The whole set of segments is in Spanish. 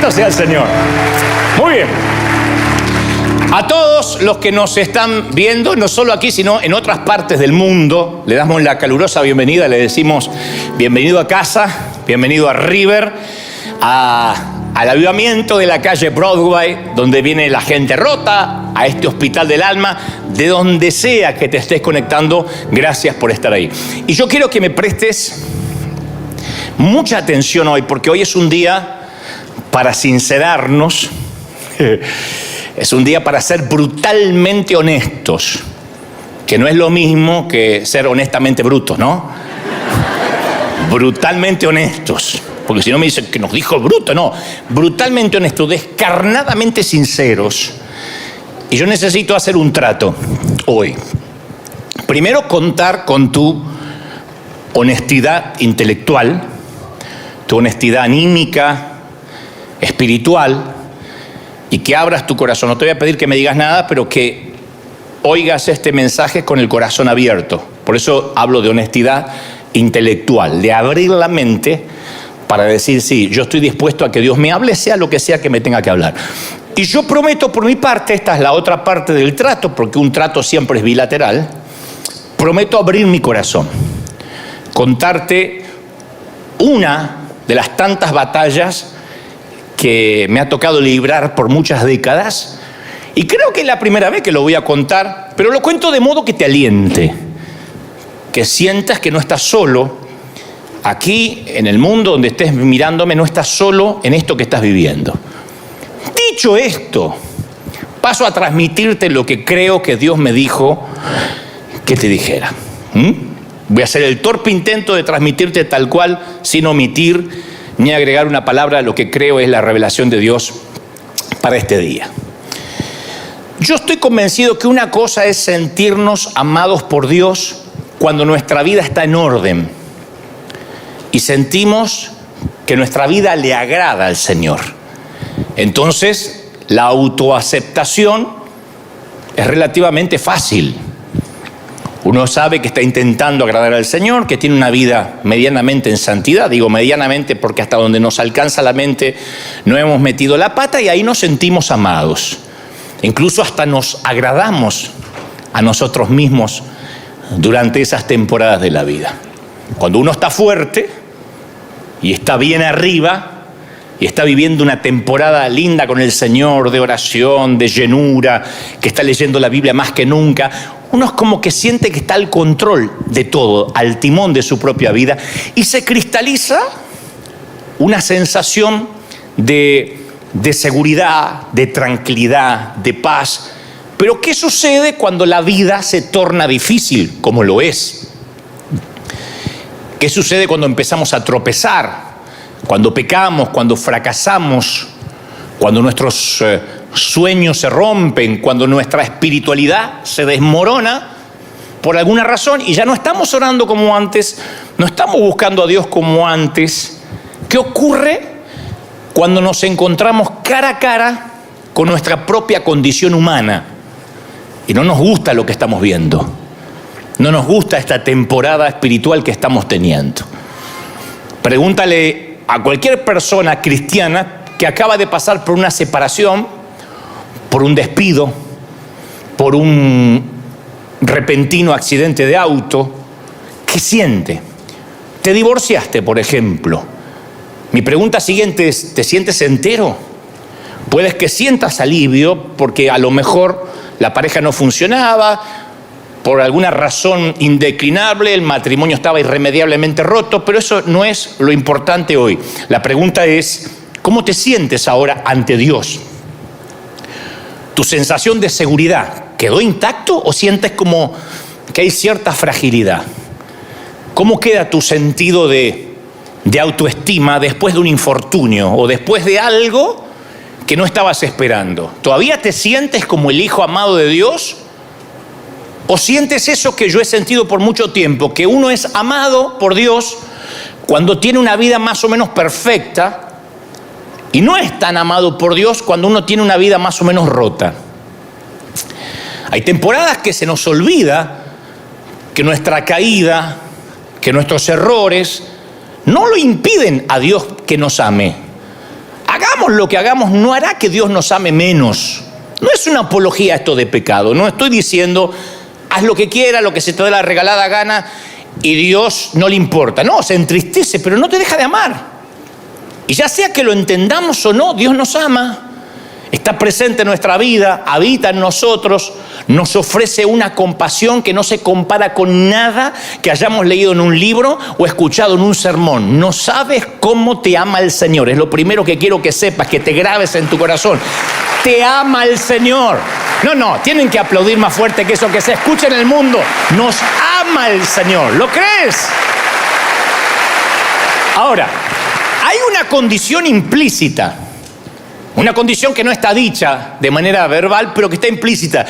Bendito sea el Señor. Muy bien. A todos los que nos están viendo, no solo aquí, sino en otras partes del mundo, le damos la calurosa bienvenida, le decimos bienvenido a casa, bienvenido a River, al avivamiento de la calle Broadway, donde viene la gente rota, a este hospital del alma, de donde sea que te estés conectando, gracias por estar ahí. Y yo quiero que me prestes mucha atención hoy, porque hoy es un día para sincerarnos, es un día para ser brutalmente honestos, que no es lo mismo que ser honestamente brutos, ¿no? Brutalmente honestos, porque si no me dicen que nos dijo bruto, no, brutalmente honestos, descarnadamente sinceros. Y yo necesito hacer un trato hoy. Primero, contar con tu honestidad intelectual, tu honestidad anímica, espiritual, y que abras tu corazón. No te voy a pedir que me digas nada, pero que oigas este mensaje con el corazón abierto. Por eso hablo de honestidad intelectual, de abrir la mente para decir, sí, yo estoy dispuesto a que Dios me hable, sea lo que sea que me tenga que hablar. Y yo prometo por mi parte, esta es la otra parte del trato, porque un trato siempre es bilateral, prometo abrir mi corazón, contarte una de las tantas batallas que me ha tocado librar por muchas décadas, y creo que es la primera vez que lo voy a contar, pero lo cuento de modo que te aliente, que sientas que no estás solo aquí en el mundo donde estés mirándome, no estás solo en esto que estás viviendo. Dicho esto, paso a transmitirte lo que creo que Dios me dijo que te dijera. Voy a hacer el torpe intento de transmitirte tal cual, sin omitir ni agregar una palabra a lo que creo es la revelación de Dios para este día. Yo estoy convencido que una cosa es sentirnos amados por Dios cuando nuestra vida está en orden y sentimos que nuestra vida le agrada al Señor. Entonces, la autoaceptación es relativamente fácil. Uno sabe que está intentando agradar al Señor, que tiene una vida medianamente en santidad. Digo medianamente porque hasta donde nos alcanza la mente no hemos metido la pata y ahí nos sentimos amados. Incluso hasta nos agradamos a nosotros mismos durante esas temporadas de la vida. Cuando uno está fuerte y está bien arriba y está viviendo una temporada linda con el Señor, de oración, de llenura, que está leyendo la Biblia más que nunca, uno es como que siente que está al control de todo, al timón de su propia vida, y se cristaliza una sensación de seguridad, de tranquilidad, de paz. Pero ¿qué sucede cuando la vida se torna difícil, como lo es? ¿Qué sucede cuando empezamos a tropezar? Cuando pecamos, cuando fracasamos, cuando nuestros sueños se rompen, cuando nuestra espiritualidad se desmorona por alguna razón y ya no estamos orando como antes, no estamos buscando a Dios como antes. ¿Qué ocurre cuando nos encontramos cara a cara con nuestra propia condición humana y no nos gusta lo que estamos viendo? No nos gusta esta temporada espiritual que estamos teniendo. Pregúntale a cualquier persona cristiana que acaba de pasar por una separación, por un despido, por un repentino accidente de auto, ¿qué siente? Te divorciaste, por ejemplo. Mi pregunta siguiente es, ¿te sientes entero? Puedes que sientas alivio porque a lo mejor la pareja no funcionaba, por alguna razón indeclinable, el matrimonio estaba irremediablemente roto, pero eso no es lo importante hoy. La pregunta es, ¿cómo te sientes ahora ante Dios? ¿Tu sensación de seguridad quedó intacto o sientes como que hay cierta fragilidad? ¿Cómo queda tu sentido de autoestima después de un infortunio o después de algo que no estabas esperando? ¿Todavía te sientes como el hijo amado de Dios? ¿O sientes eso que yo he sentido por mucho tiempo, que uno es amado por Dios cuando tiene una vida más o menos perfecta y no es tan amado por Dios cuando uno tiene una vida más o menos rota? Hay temporadas que se nos olvida que nuestra caída, que nuestros errores no lo impiden a Dios que nos ame. Hagamos hagamos lo que hagamos, no hará que Dios nos ame menos. No es una apología esto de pecado. No estoy diciendo, haz lo que quieras, lo que se te dé la regalada gana y Dios no le importa. No, se entristece, pero no te deja de amar. Y ya sea que lo entendamos o no, Dios nos ama. Está presente en nuestra vida, habita en nosotros, nos ofrece una compasión que no se compara con nada que hayamos leído en un libro o escuchado en un sermón. No sabes cómo te ama el Señor. Es lo primero que quiero que sepas, que te grabes en tu corazón. Te ama el Señor. No, tienen que aplaudir más fuerte que eso, que se escuche en el mundo. Nos ama el Señor. ¿Lo crees? Ahora, hay una condición implícita. Una condición que no está dicha de manera verbal, pero que está implícita.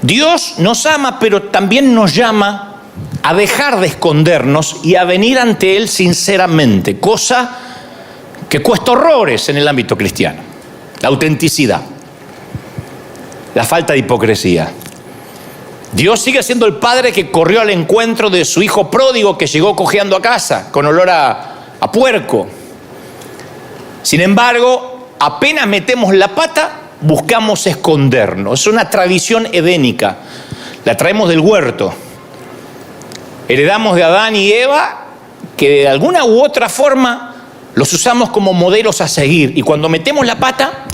Dios nos ama, pero también nos llama a dejar de escondernos y a venir ante Él sinceramente, cosa que cuesta horrores en el ámbito cristiano. La autenticidad, la falta de hipocresía. Dios sigue siendo el padre que corrió al encuentro de su hijo pródigo que llegó cojeando a casa, con olor a puerco. Sin embargo, apenas metemos la pata, buscamos escondernos. Es una tradición edénica. La traemos del huerto. Heredamos de Adán y Eva, que de alguna u otra forma los usamos como modelos a seguir. Y cuando metemos la pata,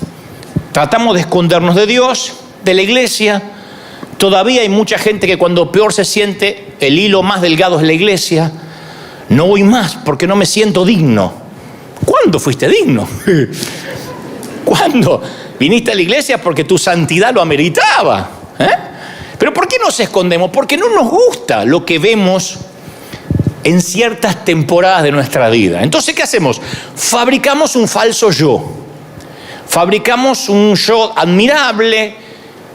tratamos de escondernos de Dios, de la iglesia. Todavía hay mucha gente que cuando peor se siente, el hilo más delgado es la iglesia. No voy más porque no me siento digno. ¿Cuándo fuiste digno? ¿Cuándo viniste a la iglesia? Porque tu santidad lo ameritaba. ¿Pero por qué nos escondemos? Porque no nos gusta lo que vemos en ciertas temporadas de nuestra vida. Entonces, ¿qué hacemos? Fabricamos un falso yo. Fabricamos un yo admirable,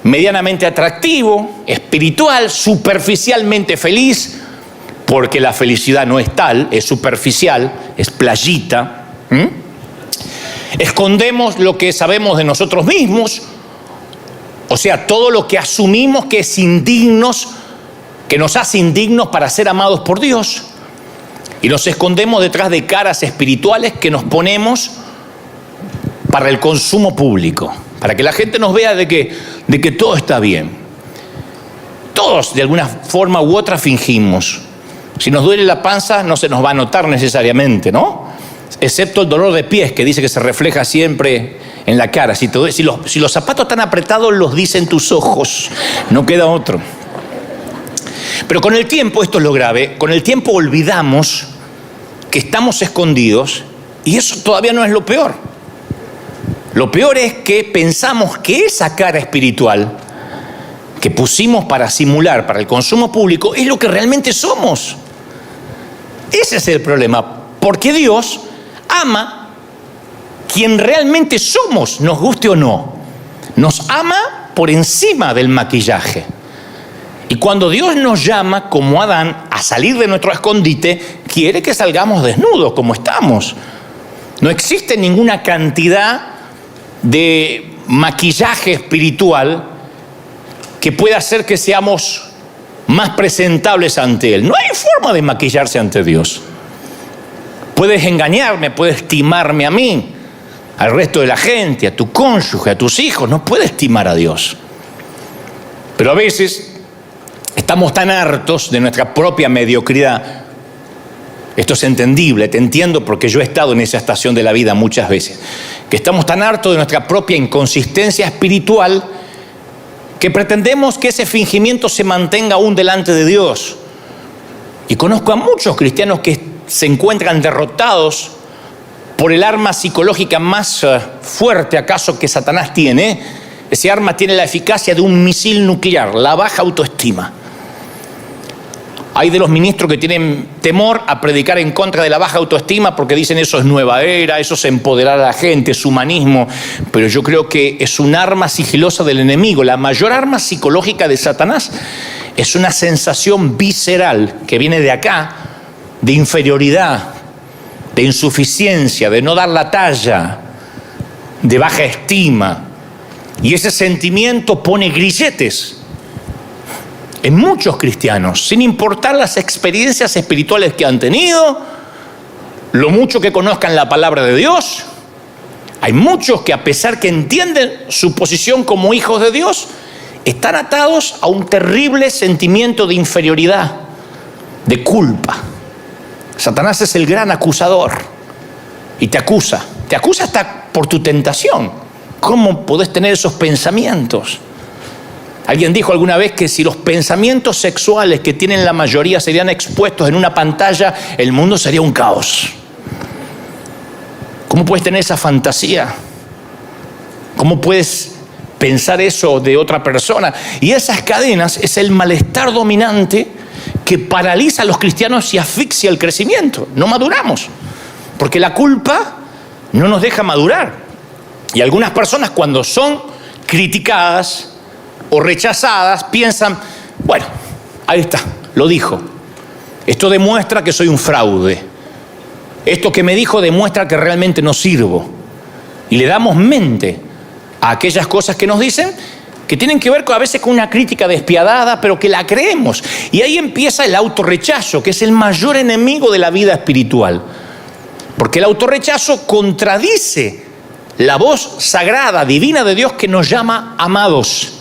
medianamente atractivo, espiritual, superficialmente feliz, porque la felicidad no es tal, es superficial, es playita. Escondemos lo que sabemos de nosotros mismos, o sea, todo lo que asumimos que es indignos, que nos hace indignos para ser amados por Dios. Y nos escondemos detrás de caras espirituales que nos ponemos para el consumo público, para que la gente nos vea de que todo está bien. Todos, de alguna forma u otra, fingimos. Si nos duele la panza, no se nos va a notar necesariamente, ¿no? Excepto el dolor de pies, que dice que se refleja siempre en la cara. Si los zapatos están apretados, los dicen tus ojos. No queda otro. Pero con el tiempo, esto es lo grave, con el tiempo olvidamos que estamos escondidos y eso todavía no es lo peor. Lo peor es que pensamos que esa cara espiritual que pusimos para simular, para el consumo público, es lo que realmente somos. Ese es el problema, porque Dios ama quien realmente somos, nos guste o no. Nos ama por encima del maquillaje. Y cuando Dios nos llama, como Adán, a salir de nuestro escondite, quiere que salgamos desnudos como estamos. No existe ninguna cantidad de maquillaje espiritual que pueda hacer que seamos más presentables ante Él. No hay forma de maquillarse ante Dios. Puedes engañarme, puedes timarme a mí, al resto de la gente, a tu cónyuge, a tus hijos. No puedes timar a Dios. Pero a veces estamos tan hartos de nuestra propia mediocridad. Esto es entendible, te entiendo porque yo he estado en esa estación de la vida muchas veces. Que estamos tan hartos de nuestra propia inconsistencia espiritual que pretendemos que ese fingimiento se mantenga aún delante de Dios. Y conozco a muchos cristianos que se encuentran derrotados por el arma psicológica más fuerte acaso que Satanás tiene. Ese arma tiene la eficacia de un misil nuclear, la baja autoestima. Hay de los ministros que tienen temor a predicar en contra de la baja autoestima porque dicen eso es nueva era, eso es empoderar a la gente, es humanismo. Pero yo creo que es un arma sigilosa del enemigo. La mayor arma psicológica de Satanás es una sensación visceral que viene de acá, de inferioridad, de insuficiencia, de no dar la talla, de baja estima. Y ese sentimiento pone grilletes en muchos cristianos, sin importar las experiencias espirituales que han tenido, lo mucho que conozcan la palabra de Dios. Hay muchos que, a pesar que entienden su posición como hijos de Dios, están atados a un terrible sentimiento de inferioridad, de culpa. Satanás es el gran acusador y te acusa hasta por tu tentación. ¿Cómo podés tener esos pensamientos? Alguien dijo alguna vez que si los pensamientos sexuales que tienen la mayoría serían expuestos en una pantalla, el mundo sería un caos. ¿Cómo puedes tener esa fantasía? ¿Cómo puedes pensar eso de otra persona? Y esas cadenas es el malestar dominante que paraliza a los cristianos y asfixia el crecimiento. No maduramos, porque la culpa no nos deja madurar. Y algunas personas, cuando son criticadas o rechazadas, piensan, bueno, ahí está, lo dijo. Esto demuestra que soy un fraude. Esto que me dijo demuestra que realmente no sirvo. Y le damos mente a aquellas cosas que nos dicen, que tienen que ver a veces con una crítica despiadada, pero que la creemos. Y ahí empieza el autorrechazo, que es el mayor enemigo de la vida espiritual. Porque el autorrechazo contradice la voz sagrada, divina de Dios, que nos llama amados.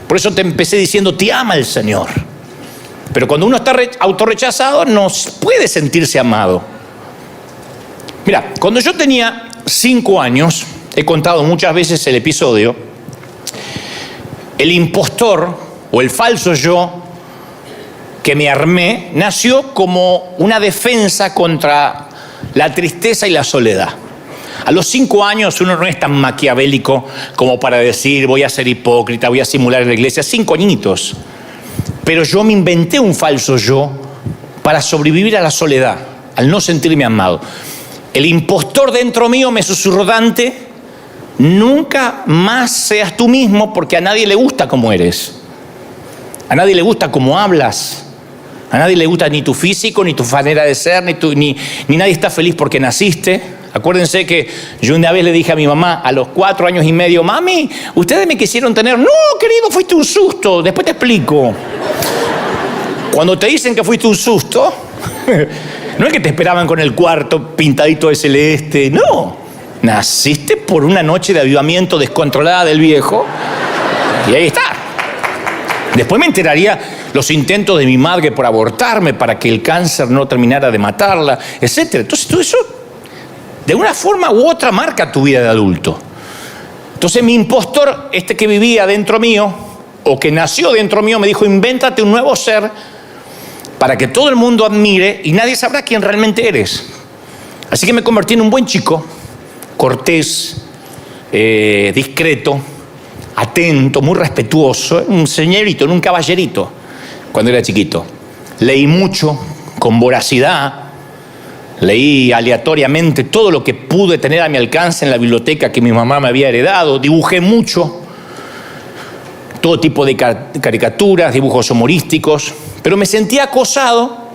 Por eso te empecé diciendo, te ama el Señor. Pero cuando uno está autorrechazado, no puede sentirse amado. Mira, cuando yo tenía 5 años, he contado muchas veces el episodio, el impostor o el falso yo que me armé nació como una defensa contra la tristeza y la soledad. A los 5 años uno no es tan maquiavélico como para decir voy a ser hipócrita, voy a simular en la iglesia. 5 añitos. Pero yo me inventé un falso yo para sobrevivir a la soledad, al no sentirme amado. El impostor dentro mío me susurró, Dante, nunca más seas tú mismo, porque a nadie le gusta como eres. A nadie le gusta cómo hablas. A nadie le gusta ni tu físico, ni tu manera de ser, ni nadie está feliz porque naciste. Acuérdense que yo una vez le dije a mi mamá a los 4 años y medio, mami, ustedes me quisieron tener. No, querido, fuiste un susto, después te explico. Cuando te dicen que fuiste un susto, no es que te esperaban con el cuarto pintadito de celeste, no. Naciste por una noche de avivamiento descontrolada del viejo y ahí está. Después me enteraría los intentos de mi madre por abortarme para que el cáncer no terminara de matarla, etc. Entonces todo eso, de una forma u otra, marca tu vida de adulto. Entonces mi impostor, que vivía dentro mío, o que nació dentro mío, me dijo, invéntate un nuevo ser para que todo el mundo admire y nadie sabrá quién realmente eres. Así que me convertí en un buen chico, cortés, discreto, atento, muy respetuoso, un señorito, un caballerito, cuando era chiquito. Leí mucho, con voracidad, leí aleatoriamente todo lo que pude tener a mi alcance en la biblioteca que mi mamá me había heredado, dibujé mucho, todo tipo de caricaturas, dibujos humorísticos, pero me sentía acosado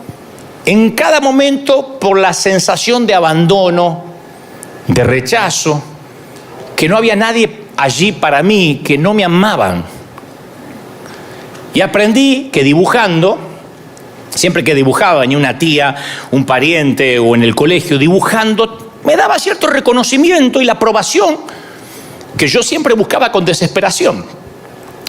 en cada momento por la sensación de abandono, de rechazo, que no había nadie allí para mí, que no me amaban. Y aprendí que dibujando, siempre que dibujaba, venía una tía, un pariente o en el colegio, dibujando, me daba cierto reconocimiento y la aprobación que yo siempre buscaba con desesperación.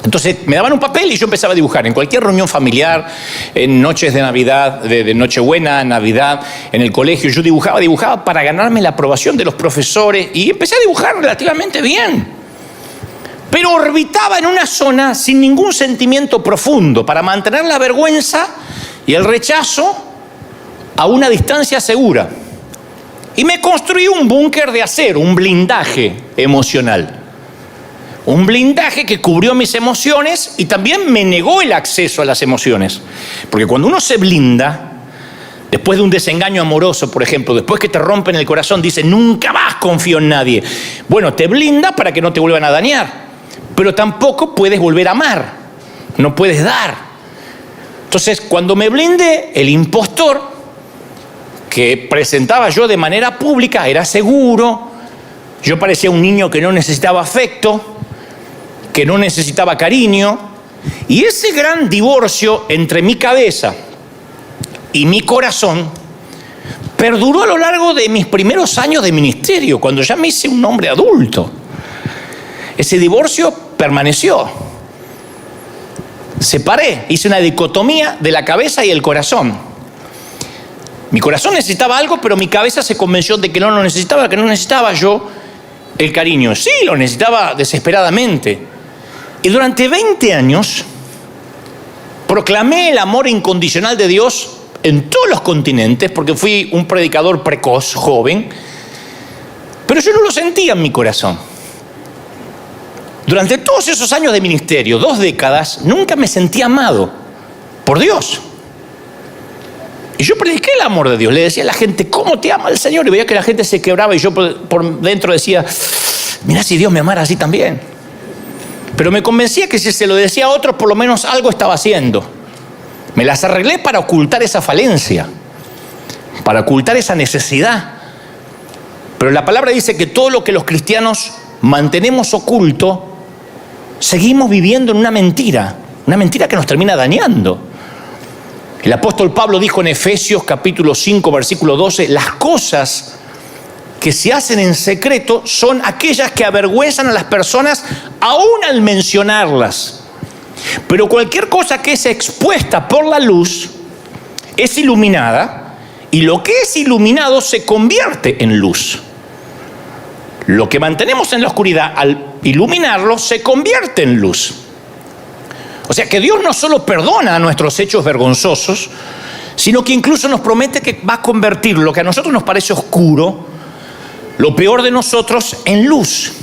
Entonces me daban un papel y yo empezaba a dibujar en cualquier reunión familiar, en noches de Navidad, de Nochebuena, Navidad, en el colegio. Yo dibujaba para ganarme la aprobación de los profesores y empecé a dibujar relativamente bien. Pero orbitaba en una zona sin ningún sentimiento profundo para mantener la vergüenza y el rechazo a una distancia segura. Y me construí un búnker de acero, un blindaje emocional. Un blindaje que cubrió mis emociones y también me negó el acceso a las emociones. Porque cuando uno se blinda, después de un desengaño amoroso, por ejemplo, después que te rompen el corazón, dice, nunca más confío en nadie. Bueno, te blinda para que no te vuelvan a dañar, pero tampoco puedes volver a amar, no puedes dar. Entonces, cuando me blindé, el impostor que presentaba yo de manera pública era seguro, yo parecía un niño que no necesitaba afecto, que no necesitaba cariño, y ese gran divorcio entre mi cabeza y mi corazón perduró a lo largo de mis primeros años de ministerio, cuando ya me hice un hombre adulto. Ese divorcio permaneció. Separé, hice una dicotomía de la cabeza y el corazón. Mi corazón necesitaba algo, pero mi cabeza se convenció de que no lo necesitaba, que no necesitaba yo el cariño. Sí, lo necesitaba desesperadamente. Y durante 20 años proclamé el amor incondicional de Dios en todos los continentes, porque fui un predicador precoz, joven, pero yo no lo sentía en mi corazón. Durante todos esos años de ministerio, 2 décadas, nunca me sentí amado por Dios. Y yo prediqué el amor de Dios. Le decía a la gente, ¿cómo te ama el Señor? Y veía que la gente se quebraba y yo por dentro decía, mirá si Dios me amara así también. Pero me convencía que si se lo decía a otros, por lo menos algo estaba haciendo. Me las arreglé para ocultar esa falencia, para ocultar esa necesidad. Pero la palabra dice que todo lo que los cristianos mantenemos oculto, seguimos viviendo en una mentira que nos termina dañando. El apóstol Pablo dijo en Efesios capítulo 5, versículo 12, las cosas que se hacen en secreto son aquellas que avergüenzan a las personas aún al mencionarlas. Pero cualquier cosa que es expuesta por la luz es iluminada, y lo que es iluminado se convierte en luz. Lo que mantenemos en la oscuridad, al iluminarlo, se convierte en luz. O sea que Dios no solo perdona nuestros hechos vergonzosos, sino que incluso nos promete que va a convertir lo que a nosotros nos parece oscuro, lo peor de nosotros, en luz.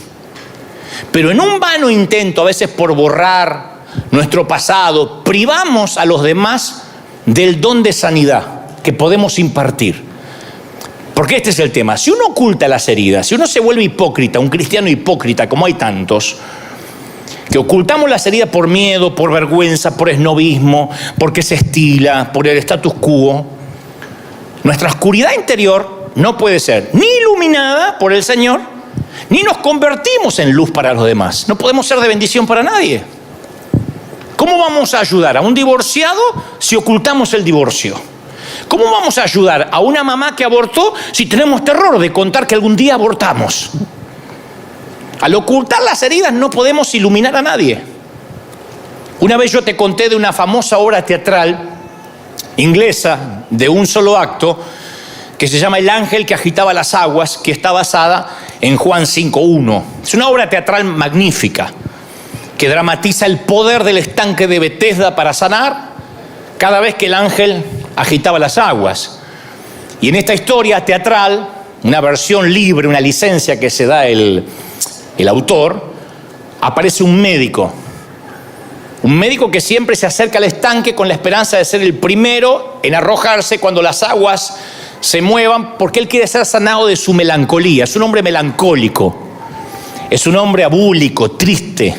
Pero en un vano intento, a veces por borrar nuestro pasado, privamos a los demás del don de sanidad que podemos impartir. Porque este es el tema. Si uno oculta las heridas, si uno se vuelve hipócrita, un cristiano hipócrita, como hay tantos, que ocultamos las heridas por miedo, por vergüenza, por esnobismo, porque se estila, por el status quo, nuestra oscuridad interior no puede ser ni iluminada por el Señor, ni nos convertimos en luz para los demás. No podemos ser de bendición para nadie. ¿Cómo vamos a ayudar a un divorciado si ocultamos el divorcio? ¿Cómo vamos a ayudar a una mamá que abortó si tenemos terror de contar que algún día abortamos? Al ocultar las heridas no podemos iluminar a nadie. Una vez yo te conté de una famosa obra teatral inglesa de un solo acto que se llama El ángel que agitaba las aguas, que está basada en Juan 5:1. Es una obra teatral magnífica que dramatiza el poder del estanque de Betesda para sanar cada vez que el ángel agitaba las aguas. Y en esta historia teatral, una versión libre, una licencia que se da el autor, aparece un médico que siempre se acerca al estanque con la esperanza de ser el primero en arrojarse cuando las aguas se muevan, porque él quiere ser sanado de su melancolía. Es un hombre melancólico, es un hombre abúlico, triste.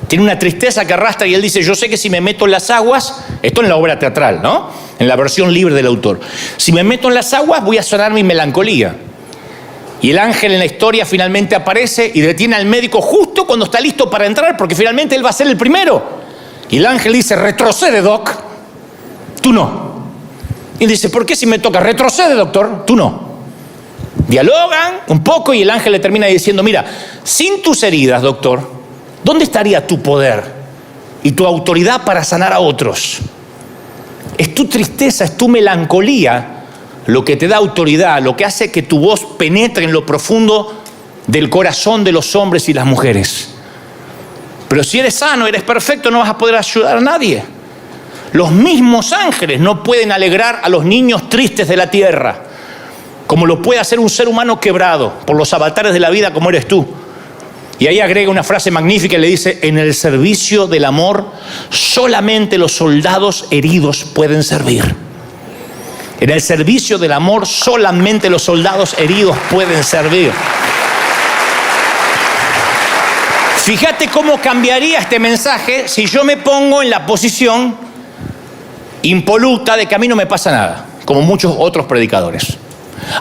Tiene una tristeza que arrastra y él dice, yo sé que si me meto en las aguas, esto en la obra teatral, ¿no? En la versión libre del autor. Si me meto en las aguas voy a sanar mi melancolía. Y el ángel en la historia finalmente aparece y detiene al médico justo cuando está listo para entrar, porque finalmente él va a ser el primero. Y el ángel dice, retrocede, doc, tú no. Y dice, ¿por qué si me toca? Retrocede, doctor, tú no. Dialogan un poco y el ángel le termina diciendo, mira, sin tus heridas, doctor, ¿dónde estaría tu poder y tu autoridad para sanar a otros? Es tu tristeza, es tu melancolía lo que te da autoridad, lo que hace que tu voz penetre en lo profundo del corazón de los hombres y las mujeres. Pero si eres sano, eres perfecto, no vas a poder ayudar a nadie. Los mismos ángeles no pueden alegrar a los niños tristes de la tierra, como lo puede hacer un ser humano quebrado por los avatares de la vida como eres tú. Y ahí agrega una frase magnífica y le dice, en el servicio del amor solamente los soldados heridos pueden servir. En el servicio del amor solamente los soldados heridos pueden servir. Fíjate cómo cambiaría este mensaje si yo me pongo en la posición impoluta de que a mí no me pasa nada, como muchos otros predicadores.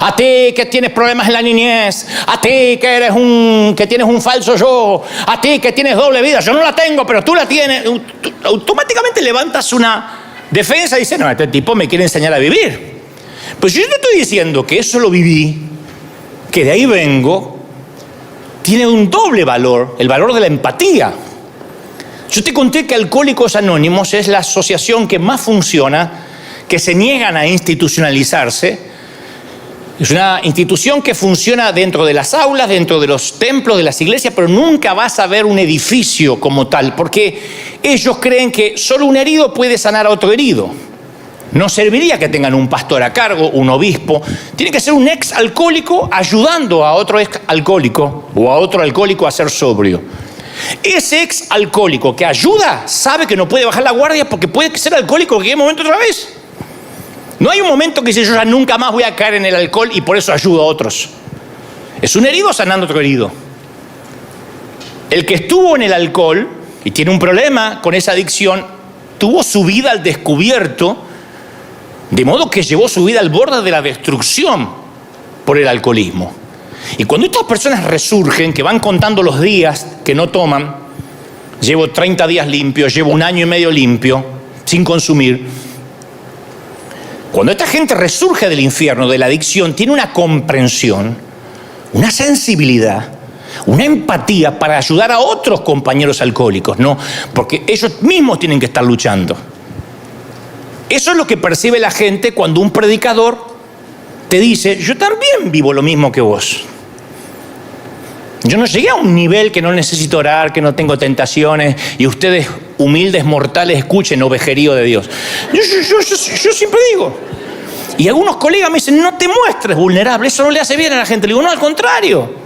A ti que tienes problemas en la niñez, a ti que tienes un falso yo, a ti que tienes doble vida, yo no la tengo, pero tú la tienes. Tú automáticamente levantas una defensa y dices, no, este tipo me quiere enseñar a vivir. Pues yo te estoy diciendo que eso lo viví, que de ahí vengo, tiene un doble valor, el valor de la empatía. Yo te conté que Alcohólicos Anónimos es la asociación que más funciona, que se niegan a institucionalizarse. Es una institución que funciona dentro de las aulas, dentro de los templos, de las iglesias, pero nunca vas a ver un edificio como tal, porque ellos creen que solo un herido puede sanar a otro herido. No serviría que tengan un pastor a cargo, un obispo. Tiene que ser un ex alcohólico ayudando a otro ex alcohólico o a otro alcohólico a ser sobrio. Ese ex alcohólico que ayuda sabe que no puede bajar la guardia porque puede ser alcohólico en cualquier momento otra vez. No hay un momento que dice yo ya nunca más voy a caer en el alcohol y por eso ayudo a otros. Es un herido sanando a otro herido. El que estuvo en el alcohol y tiene un problema con esa adicción, tuvo su vida al descubierto, de modo que llevó su vida al borde de la destrucción por el alcoholismo. Y cuando estas personas resurgen, que van contando los días que no toman, llevo 30 días limpios, llevo 1 año y medio limpio, sin consumir. Cuando esta gente resurge del infierno, de la adicción, tiene una comprensión, una sensibilidad, una empatía para ayudar a otros compañeros alcohólicos, ¿no? Porque ellos mismos tienen que estar luchando. Eso es lo que percibe la gente cuando un predicador te dice, yo también vivo lo mismo que vos. Yo no llegué a un nivel que no necesito orar, que no tengo tentaciones, y ustedes, humildes mortales, escuchen ovejerío de Dios. Yo siempre digo. Y algunos colegas me dicen, no te muestres vulnerable, eso no le hace bien a la gente. Le digo, no, al contrario.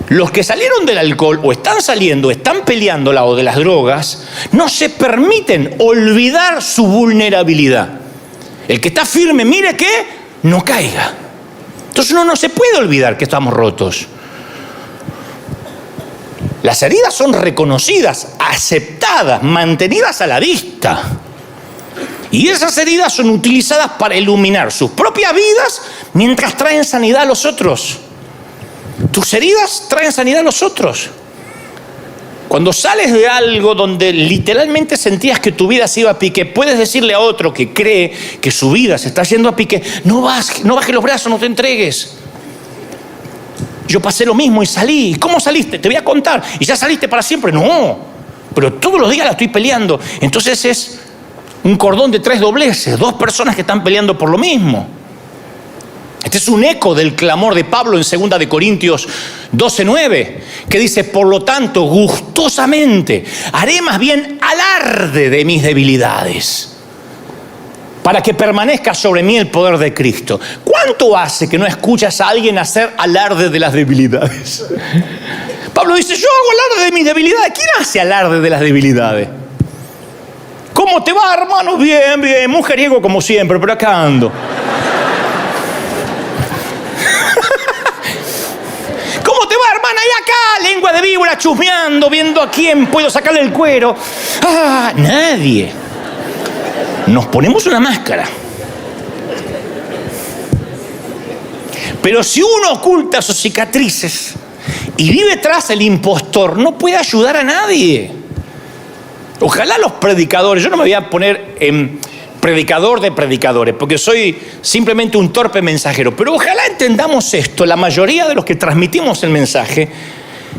Los que salieron del alcohol, o están saliendo, están peleando al lado de las drogas, no se permiten olvidar su vulnerabilidad. El que está firme, mire que no caiga. Entonces uno no se puede olvidar que estamos rotos. Las heridas son reconocidas, aceptadas, mantenidas a la vista. Y esas heridas son utilizadas para iluminar sus propias vidas mientras traen sanidad a los otros. Tus heridas traen sanidad a los otros. Cuando sales de algo donde literalmente sentías que tu vida se iba a pique, puedes decirle a otro que cree que su vida se está yendo a pique, no bajes los brazos, no te entregues. Yo pasé lo mismo y salí. ¿Cómo saliste? Te voy a contar. ¿Y ya saliste para siempre? No, pero todos los días la estoy peleando. Entonces es un cordón de 3 dobleces, 2 personas que están peleando por lo mismo. Este es un eco del clamor de Pablo en 2 de Corintios 12:9, que dice, por lo tanto, gustosamente haré más bien alarde de mis debilidades, para que permanezca sobre mí el poder de Cristo. ¿Cuánto hace que no escuchas a alguien hacer alarde de las debilidades? Pablo dice, yo hago alarde de mis debilidades. ¿Quién hace alarde de las debilidades? ¿Cómo te va, hermano? Bien, bien, mujeriego como siempre, pero acá ando. ¿Cómo te va, hermana? Y acá, lengua de víbora, chusmeando, viendo a quién puedo sacarle el cuero. Ah, nadie. Nos ponemos una máscara. Pero si uno oculta sus cicatrices y vive tras el impostor, no puede ayudar a nadie. Ojalá los predicadores, yo no me voy a poner en predicador de predicadores, porque soy simplemente un torpe mensajero, pero ojalá entendamos esto, la mayoría de los que transmitimos el mensaje,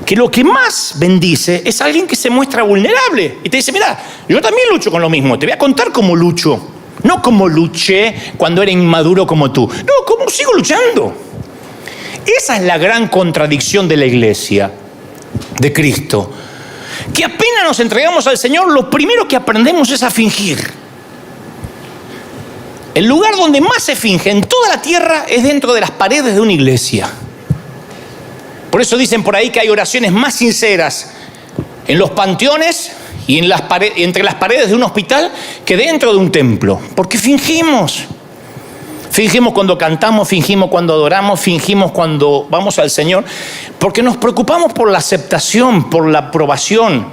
que lo que más bendice es alguien que se muestra vulnerable y te dice, mira, yo también lucho con lo mismo, te voy a contar cómo lucho, no cómo luché cuando era inmaduro como tú, no, cómo sigo luchando. Esa es la gran contradicción de la iglesia de Cristo, que apenas nos entregamos al Señor, lo primero que aprendemos es a fingir. El lugar donde más se finge en toda la tierra es dentro de las paredes de una iglesia. Por eso dicen por ahí que hay oraciones más sinceras en los panteones y entre las paredes de un hospital que dentro de un templo. Porque fingimos. Fingimos cuando cantamos, fingimos cuando adoramos, fingimos cuando vamos al Señor. Porque nos preocupamos por la aceptación, por la aprobación.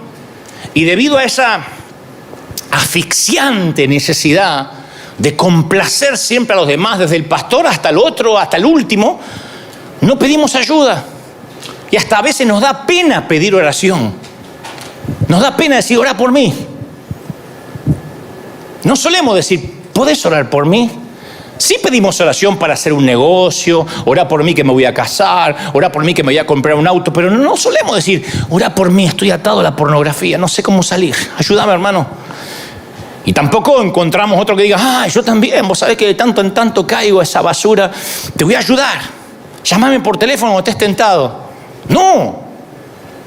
Y debido a esa asfixiante necesidad de complacer siempre a los demás, desde el pastor hasta el otro, hasta el último, no pedimos ayuda. Y hasta a veces nos da pena pedir oración. Nos da pena decir, ora por mí. No solemos decir, ¿podés orar por mí? Sí pedimos oración para hacer un negocio, ora por mí que me voy a casar, ora por mí que me voy a comprar un auto, pero no solemos decir, ora por mí, estoy atado a la pornografía, no sé cómo salir, ayúdame, hermano. Y tampoco encontramos otro que diga, yo también, vos sabés que de tanto en tanto caigo a esa basura, te voy a ayudar, llámame por teléfono cuando estés tentado. No,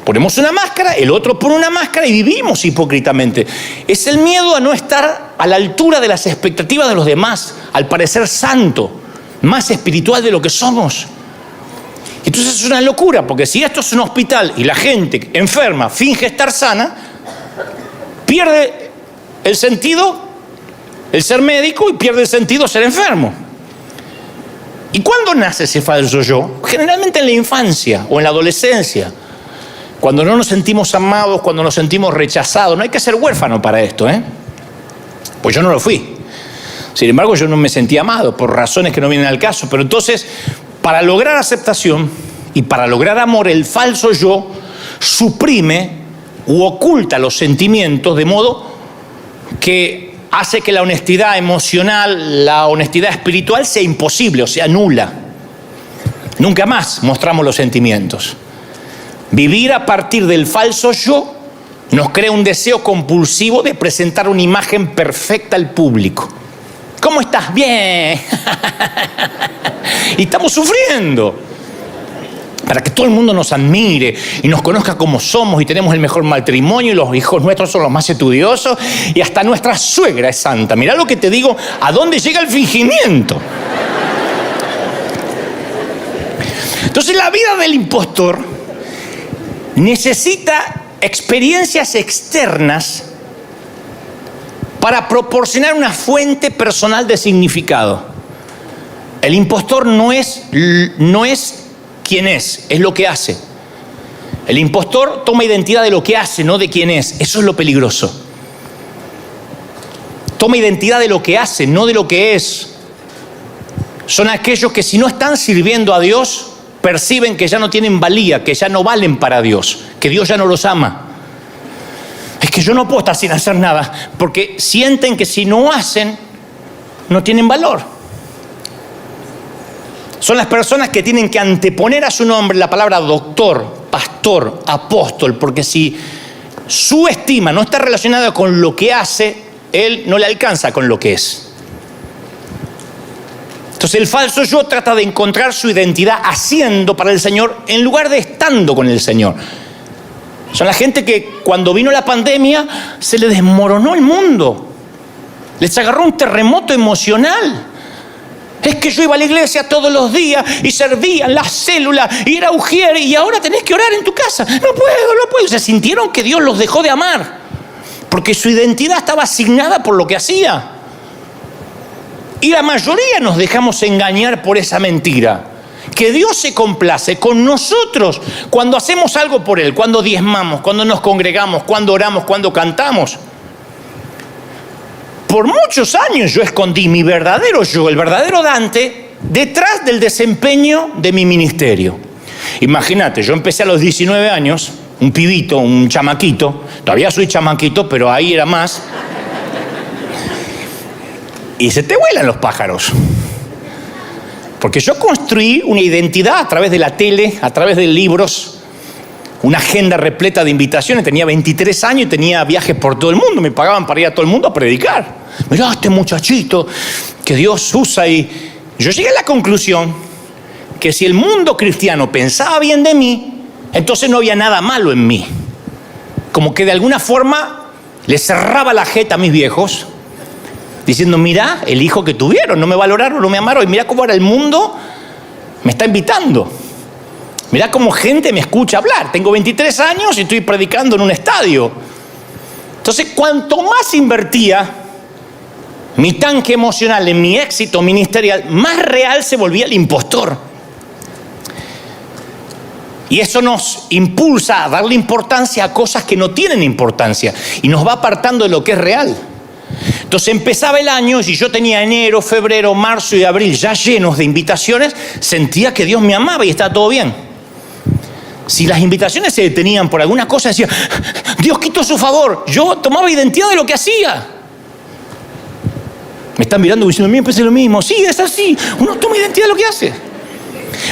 ponemos una máscara, el otro pone una máscara y vivimos hipócritamente. Es el miedo a no estar a la altura de las expectativas de los demás, al parecer santo, más espiritual de lo que somos. Entonces es una locura, porque si esto es un hospital y la gente enferma finge estar sana, pierde el sentido el ser médico y pierde el sentido ser enfermo. ¿Y cuándo nace ese falso yo? Generalmente en la infancia o en la adolescencia. Cuando no nos sentimos amados, cuando nos sentimos rechazados. No hay que ser huérfano para esto, Pues yo no lo fui. Sin embargo, yo no me sentí amado por razones que no vienen al caso. Pero entonces, para lograr aceptación y para lograr amor, el falso yo suprime u oculta los sentimientos de modo que hace que la honestidad emocional, la honestidad espiritual sea imposible, o sea, nula. Nunca más mostramos los sentimientos. Vivir a partir del falso yo nos crea un deseo compulsivo de presentar una imagen perfecta al público. ¿Cómo estás? Bien. Y estamos sufriendo para que todo el mundo nos admire y nos conozca como somos y tenemos el mejor matrimonio y los hijos nuestros son los más estudiosos y hasta nuestra suegra es santa. Mirá lo que te digo, ¿a dónde llega el fingimiento? Entonces la vida del impostor necesita experiencias externas para proporcionar una fuente personal de significado. El impostor no es quién es lo que hace. El impostor toma identidad de lo que hace, no de quién es. Eso es lo peligroso. Toma identidad de lo que hace, no de lo que es. Son aquellos que si no están sirviendo a Dios, perciben que ya no tienen valía, que ya no valen para Dios, que Dios ya no los ama. Es que yo no puedo estar sin hacer nada, porque sienten que si no hacen, no tienen valor. Son las personas que tienen que anteponer a su nombre la palabra doctor, pastor, apóstol, porque si su estima no está relacionada con lo que hace, él no le alcanza con lo que es. Entonces el falso yo trata de encontrar su identidad haciendo para el Señor en lugar de estando con el Señor. Son la gente que cuando vino la pandemia se le desmoronó el mundo. Les agarró un terremoto emocional. Es que yo iba a la iglesia todos los días y servía en las células y era ujier y ahora tenés que orar en tu casa. No puedo. Se sintieron que Dios los dejó de amar porque su identidad estaba asignada por lo que hacía. Y la mayoría nos dejamos engañar por esa mentira. Que Dios se complace con nosotros cuando hacemos algo por Él, cuando diezmamos, cuando nos congregamos, cuando oramos, cuando cantamos. Por muchos años yo escondí mi verdadero yo, el verdadero Dante, detrás del desempeño de mi ministerio. Imagínate, yo empecé a los 19 años, un pibito, un chamaquito, todavía soy chamaquito, pero ahí era más. Y se te vuelan los pájaros. Porque yo construí una identidad a través de la tele, a través de libros, una agenda repleta de invitaciones. Tenía 23 años y tenía viajes por todo el mundo. Me pagaban para ir a todo el mundo a predicar. Mirá este muchachito que Dios usa. Y yo llegué a la conclusión que si el mundo cristiano pensaba bien de mí, entonces no había nada malo en mí. Como que de alguna forma le cerraba la jeta a mis viejos, diciendo, mirá el hijo que tuvieron, no me valoraron, no me amaron, y mirá cómo ahora el mundo me está invitando. Mirá cómo gente me escucha hablar. Tengo 23 años y estoy predicando en un estadio. Entonces, cuanto más invertía mi tanque emocional en mi éxito ministerial, más real se volvía el impostor. Y eso nos impulsa a darle importancia a cosas que no tienen importancia y nos va apartando de lo que es real. Entonces empezaba el año y si yo tenía enero, febrero, marzo y abril ya llenos de invitaciones, sentía que Dios me amaba y estaba todo bien. Si las invitaciones se detenían por alguna cosa, decía, Dios quitó su favor. Yo tomaba identidad de lo que hacía. Me están mirando diciendo, a mí me parece lo mismo. Sí, es así. Uno toma identidad de lo que hace.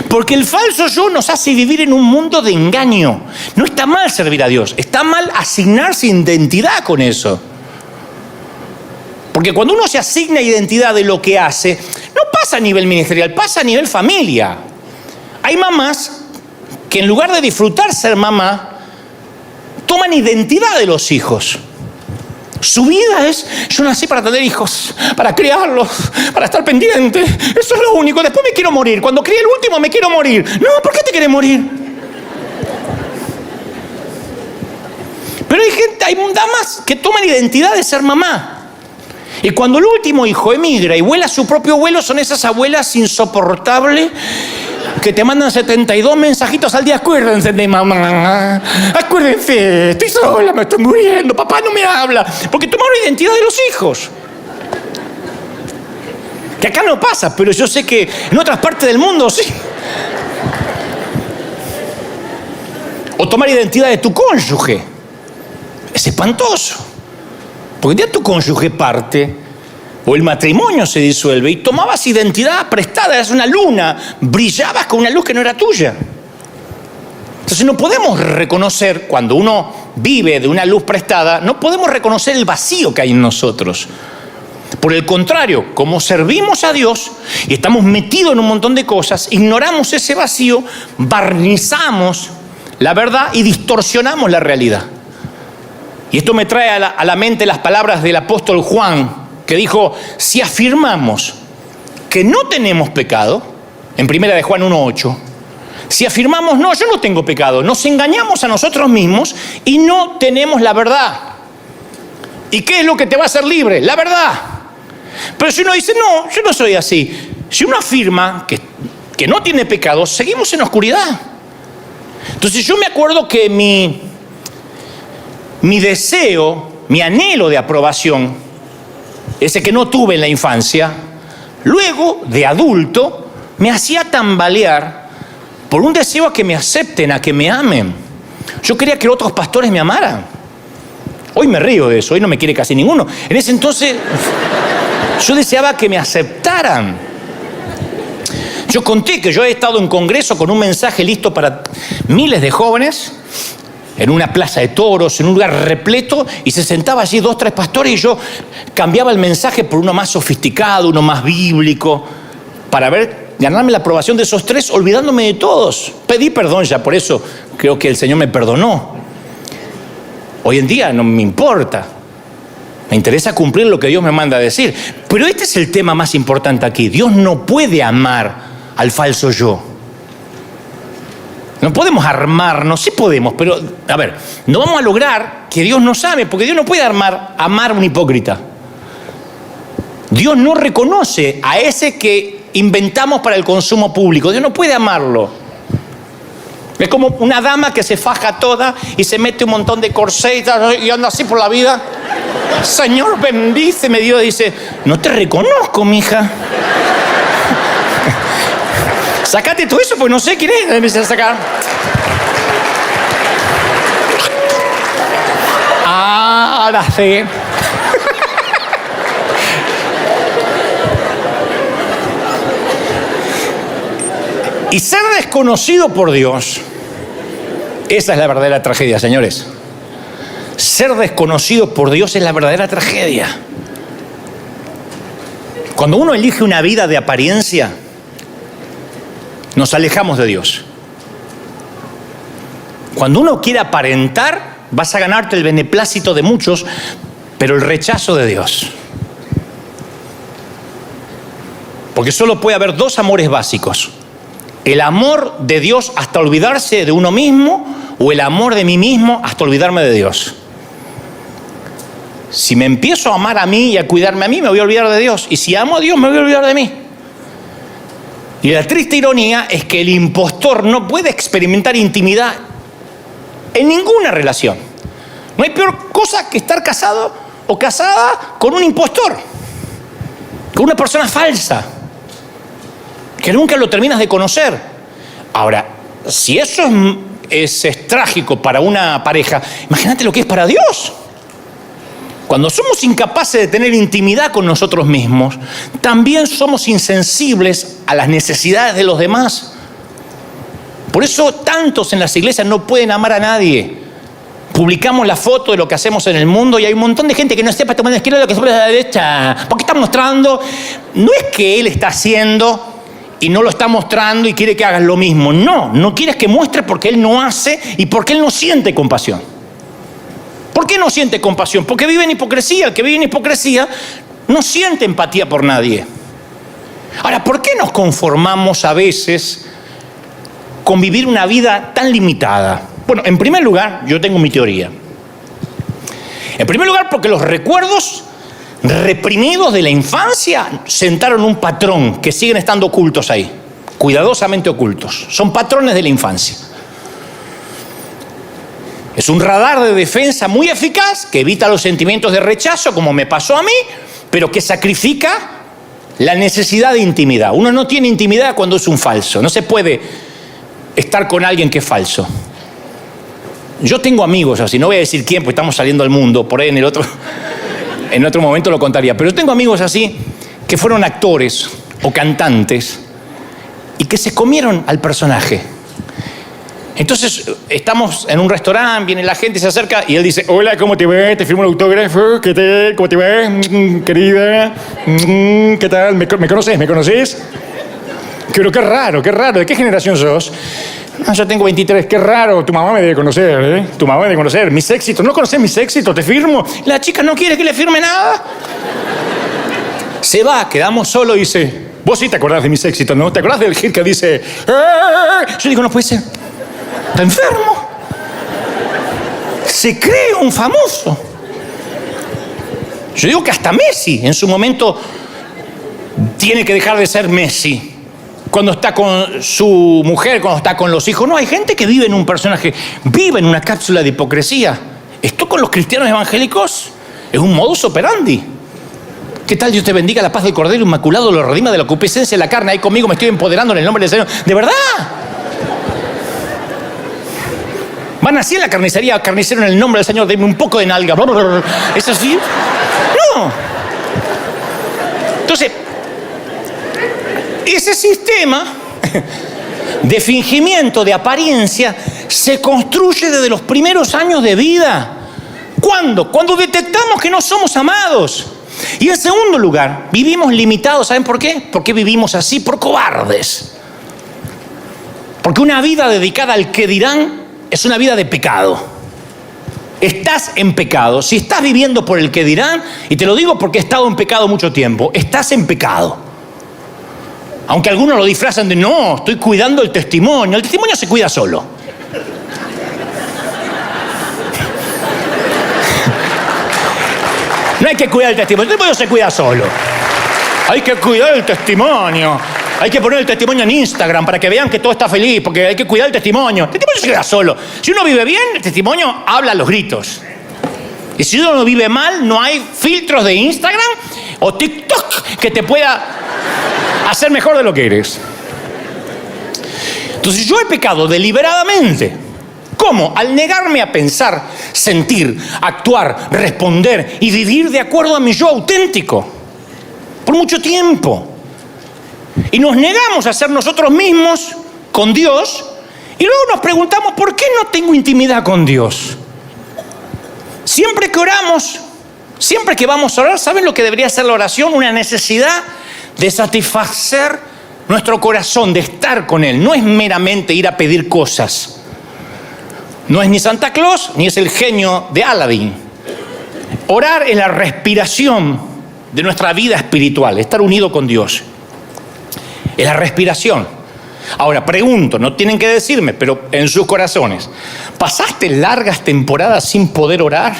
Porque el falso yo nos hace vivir en un mundo de engaño. No está mal servir a Dios, está mal asignarse identidad con eso. Porque cuando uno se asigna identidad de lo que hace, no pasa a nivel ministerial, pasa a nivel familia. Hay mamás que en lugar de disfrutar ser mamá, toman identidad de los hijos. Su vida es, yo nací para tener hijos, para criarlos, para estar pendiente. Eso es lo único. Después me quiero morir. Cuando críe el último me quiero morir. No, ¿por qué te quieres morir? Pero hay gente, hay damas que toman identidad de ser mamá. Y cuando el último hijo emigra y vuela su propio vuelo, son esas abuelas insoportables que te mandan 72 mensajitos al día. Acuérdense de mamá, acuérdense, estoy sola, me estoy muriendo, papá no me habla. Porque tomaron identidad de los hijos. Que acá no pasa, pero yo sé que en otras partes del mundo sí. O tomar identidad de tu cónyuge. Es espantoso. Porque ya tu cónyuge parte, o el matrimonio se disuelve, y tomabas identidad prestada, eras una luna, brillabas con una luz que no era tuya. Entonces no podemos reconocer, cuando uno vive de una luz prestada, no podemos reconocer el vacío que hay en nosotros. Por el contrario, como servimos a Dios y estamos metidos en un montón de cosas, ignoramos ese vacío, barnizamos la verdad y distorsionamos la realidad. Y esto me trae a la mente las palabras del apóstol Juan, que dijo, si afirmamos que no tenemos pecado, en 1 de Juan 1:8, si afirmamos, no, yo no tengo pecado, nos engañamos a nosotros mismos y no tenemos la verdad. ¿Y qué es lo que te va a hacer libre? La verdad. Pero si uno dice, no, yo no soy así. Si uno afirma que no tiene pecado, seguimos en oscuridad. Entonces yo me acuerdo que mi deseo, mi anhelo de aprobación, ese que no tuve en la infancia, luego de adulto me hacía tambalear por un deseo a que me acepten, a que me amen. Yo quería que otros pastores me amaran. Hoy me río de eso, hoy no me quiere casi ninguno. En ese entonces yo deseaba que me aceptaran. Yo conté que yo he estado en congreso con un mensaje listo para miles de jóvenes, en una plaza de toros, en un lugar repleto, y se sentaba allí 2, 3 pastores y yo cambiaba el mensaje por uno más sofisticado, uno más bíblico, para ganarme la aprobación de esos 3, olvidándome de todos. Pedí perdón ya, por eso creo que el Señor me perdonó. Hoy en día no me importa. Me interesa cumplir lo que Dios me manda a decir. Pero este es el tema más importante aquí. Dios no puede amar al falso yo. No podemos armarnos, sí podemos, pero, a ver, no vamos a lograr que Dios nos ame, porque Dios no puede amar a un hipócrita. Dios no reconoce a ese que inventamos para el consumo público. Dios no puede amarlo. Es como una dama que se faja toda y se mete un montón de corsés y anda así por la vida. Señor, bendíceme, Dios dice, no te reconozco, mija. Sácate todo eso, pues no sé quién es. Empecé a sacar. Ahora sí. Y ser desconocido por Dios, esa es la verdadera tragedia, señores. Ser desconocido por Dios es la verdadera tragedia. Cuando uno elige una vida de apariencia, nos alejamos de Dios. Cuando uno quiere aparentar, vas a ganarte el beneplácito de muchos, pero el rechazo de Dios. Porque solo puede haber 2 amores básicos. El amor de Dios hasta olvidarse de uno mismo, o el amor de mí mismo hasta olvidarme de Dios. Si me empiezo a amar a mí y a cuidarme a mí, me voy a olvidar de Dios. Y si amo a Dios, me voy a olvidar de mí. Y la triste ironía es que el impostor no puede experimentar intimidad en ninguna relación. No hay peor cosa que estar casado o casada con un impostor, con una persona falsa, que nunca lo terminas de conocer. Ahora, si eso es trágico para una pareja, imagínate lo que es para Dios. Cuando somos incapaces de tener intimidad con nosotros mismos, también somos insensibles a las necesidades de los demás. Por eso tantos en las iglesias no pueden amar a nadie. Publicamos la foto de lo que hacemos en el mundo y hay un montón de gente que no sepa tomar la izquierda lo que se pone a la derecha. ¿Por qué está mostrando? No es que él está haciendo y no lo está mostrando y quiere que hagas lo mismo. No, no quieres que muestre porque él no hace y porque él no siente compasión. ¿Por qué no siente compasión? Porque vive en hipocresía. El que vive en hipocresía no siente empatía por nadie. Ahora, ¿por qué nos conformamos a veces con vivir una vida tan limitada? Bueno, en primer lugar, yo tengo mi teoría. En primer lugar, porque los recuerdos reprimidos de la infancia sentaron un patrón que siguen estando ocultos ahí, cuidadosamente ocultos. Son patrones de la infancia. Es un radar de defensa muy eficaz que evita los sentimientos de rechazo, como me pasó a mí, pero que sacrifica la necesidad de intimidad. Uno no tiene intimidad cuando es un falso. No se puede estar con alguien que es falso. Yo tengo amigos así, no voy a decir quién, porque estamos saliendo al mundo, por ahí en otro momento lo contaría, pero yo tengo amigos así que fueron actores o cantantes y que se comieron al personaje. Entonces estamos en un restaurante, viene la gente, se acerca y él dice: hola, ¿cómo te ves? Te firmo un autógrafo, ¿qué tal? ¿Cómo te ves? Querida, ¿qué tal? ¿Me conoces? ¿Me conoces? Pero qué raro, ¿de qué generación sos? No, yo tengo 23, qué raro, tu mamá me debe conocer, ¿eh? Tu mamá me debe conocer, mis éxitos, ¿no conoces mis éxitos? Te firmo. La chica no quiere que le firme nada. Se va, quedamos solos y dice: vos sí te acordás de mis éxitos, ¿no? ¿Te acordás del hit que dice? Yo digo, no puede ser. Está enfermo. Se cree un famoso. Yo digo que hasta Messi en su momento tiene que dejar de ser Messi. Cuando está con su mujer, cuando está con los hijos. No, hay gente que vive en un personaje, vive en una cápsula de hipocresía. Esto con los cristianos evangélicos es un modus operandi. ¿Qué tal? Dios te bendiga, la paz del Cordero Inmaculado lo redima de la concupiscencia de la carne. Ahí conmigo me estoy empoderando en el nombre del Señor. ¿De verdad? Van así en la carnicería, carnicero, en el nombre del Señor, denme un poco de nalga. ¿Es así? No. Entonces, ese sistema de fingimiento, de apariencia, se construye desde los primeros años de vida. ¿Cuándo? Cuando detectamos que no somos amados. Y en segundo lugar, vivimos limitados. ¿Saben por qué? ¿Por qué vivimos así? Por cobardes. Porque una vida dedicada al qué dirán es una vida de pecado. Estás en pecado. Si estás viviendo por el qué dirán, y te lo digo porque he estado en pecado mucho tiempo, estás en pecado. Aunque algunos lo disfrazan de no, estoy cuidando el testimonio. El testimonio se cuida solo. No hay que cuidar el testimonio se cuida solo. Hay que cuidar el testimonio. Hay que poner el testimonio en Instagram para que vean que todo está feliz, porque hay que cuidar el testimonio. El testimonio se queda solo. Si uno vive bien, el testimonio habla a los gritos. Y si uno no vive mal, no hay filtros de Instagram o TikTok que te pueda hacer mejor de lo que eres. Entonces yo he pecado deliberadamente. ¿Cómo? Al negarme a pensar, sentir, actuar, responder y vivir de acuerdo a mi yo auténtico. Por mucho tiempo. Y nos negamos a ser nosotros mismos con Dios y luego nos preguntamos, ¿por qué no tengo intimidad con Dios? Siempre que oramos, siempre que vamos a orar, ¿saben lo que debería ser la oración? Una necesidad de satisfacer nuestro corazón, de estar con Él. No es meramente ir a pedir cosas. No es ni Santa Claus, ni es el genio de Aladdin. Orar es la respiración de nuestra vida espiritual, estar unido con Dios. Es la respiración. Ahora, pregunto, no tienen que decirme, pero en sus corazones, ¿pasaste largas temporadas sin poder orar?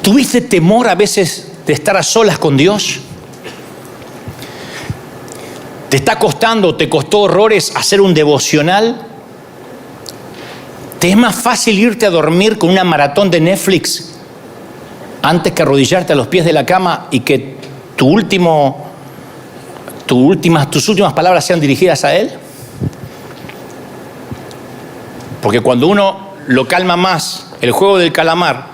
¿Tuviste temor a veces de estar a solas con Dios? ¿Te está costando, te costó horrores hacer un devocional? ¿Te es más fácil irte a dormir con una maratón de Netflix antes que arrodillarte a los pies de la cama y que tus últimas palabras sean dirigidas a Él? Porque cuando uno lo calma más, el juego del calamar,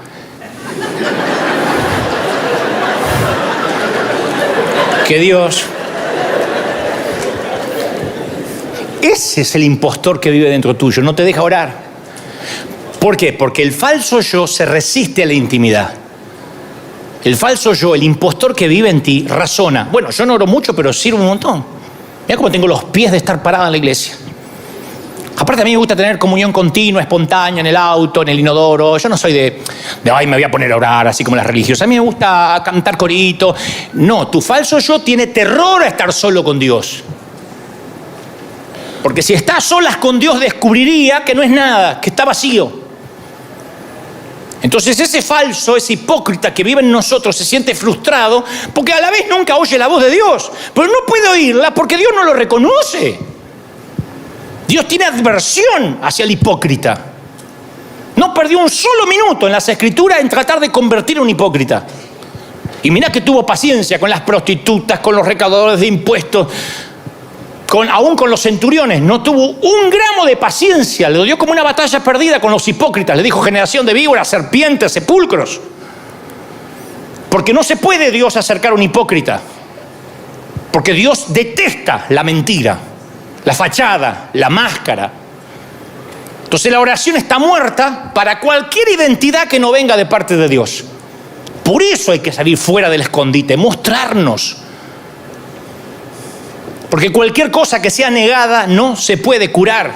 que Dios. Ese es el impostor que vive dentro tuyo, no te deja orar. ¿Por qué? Porque el falso yo se resiste a la intimidad. El falso yo, el impostor que vive en ti, razona. Bueno, yo no oro mucho, pero sirvo un montón. Mira cómo tengo los pies de estar parada en la iglesia. Aparte, a mí me gusta tener comunión continua, espontánea, en el auto, en el inodoro. Yo no soy de ay, me voy a poner a orar, así como las religiosas. A mí me gusta cantar corito. No, tu falso yo tiene terror a estar solo con Dios. Porque si está a solas con Dios, descubriría que no es nada, que está vacío. Entonces ese falso, ese hipócrita que vive en nosotros se siente frustrado porque a la vez nunca oye la voz de Dios, pero no puede oírla porque Dios no lo reconoce. Dios tiene adversión hacia el hipócrita. No perdió un solo minuto en las Escrituras en tratar de convertir a un hipócrita. Y mirá que tuvo paciencia con las prostitutas, con los recaudadores de impuestos, aún con los centuriones. No tuvo un gramo de paciencia. Lo dio como una batalla perdida con los hipócritas. Le dijo generación de víboras, serpientes, sepulcros. Porque no se puede Dios acercar a un hipócrita. Porque Dios detesta la mentira, la fachada, la máscara. Entonces la oración está muerta para cualquier identidad que no venga de parte de Dios. Por eso hay que salir fuera del escondite, mostrarnos. Porque cualquier cosa que sea negada no se puede curar.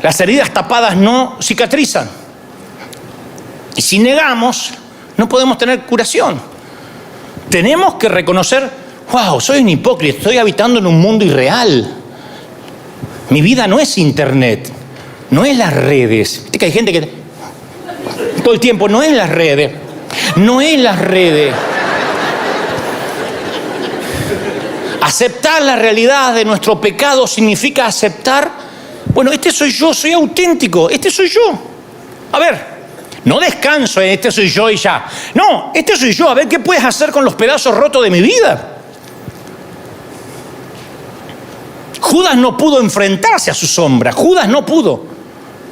Las heridas tapadas no cicatrizan. Y si negamos, no podemos tener curación. Tenemos que reconocer, wow, soy un hipócrita, estoy habitando en un mundo irreal. Mi vida no es internet, no es las redes. Viste que hay gente que todo el tiempo, no es las redes, no es las redes. Aceptar la realidad de nuestro pecado significa aceptar, bueno, este soy yo, soy auténtico, este soy yo. A ver, no descanso en este soy yo y ya. No, este soy yo, a ver qué puedes hacer con los pedazos rotos de mi vida. Judas no pudo enfrentarse a su sombra, Judas no pudo.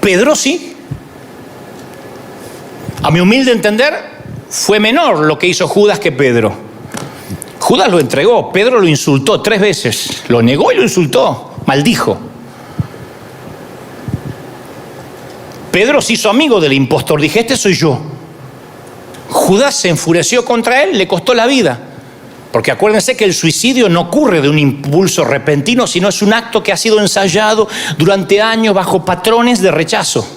Pedro sí. A mi humilde entender, fue menor lo que hizo Judas que Pedro. Judas lo entregó, Pedro lo insultó 3 veces, lo negó y lo insultó, maldijo. Pedro se hizo amigo del impostor, dije, este soy yo. Judas se enfureció contra él, le costó la vida. Porque acuérdense que el suicidio no ocurre de un impulso repentino, sino es un acto que ha sido ensayado durante años bajo patrones de rechazo.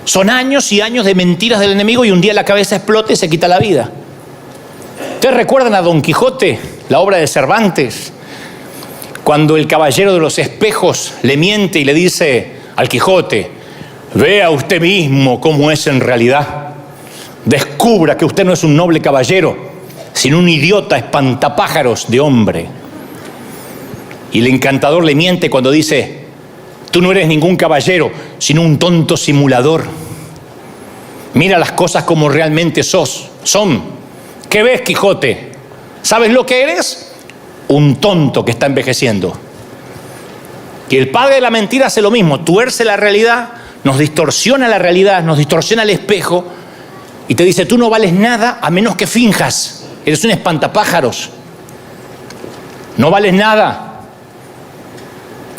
Son años y años de mentiras del enemigo y un día la cabeza explota y se quita la vida. ¿Ustedes recuerdan a Don Quijote, la obra de Cervantes? Cuando el caballero de los espejos le miente y le dice al Quijote, vea usted mismo cómo es en realidad. Descubra que usted no es un noble caballero, sino un idiota espantapájaros de hombre. Y el encantador le miente cuando dice, tú no eres ningún caballero, sino un tonto simulador. Mira las cosas como realmente son. ¿Qué ves, Quijote? ¿Sabes lo que eres? Un tonto que está envejeciendo. Y el padre de la mentira hace lo mismo, tuerce la realidad, nos distorsiona la realidad, nos distorsiona el espejo y te dice, tú no vales nada a menos que finjas. Eres un espantapájaros. No vales nada.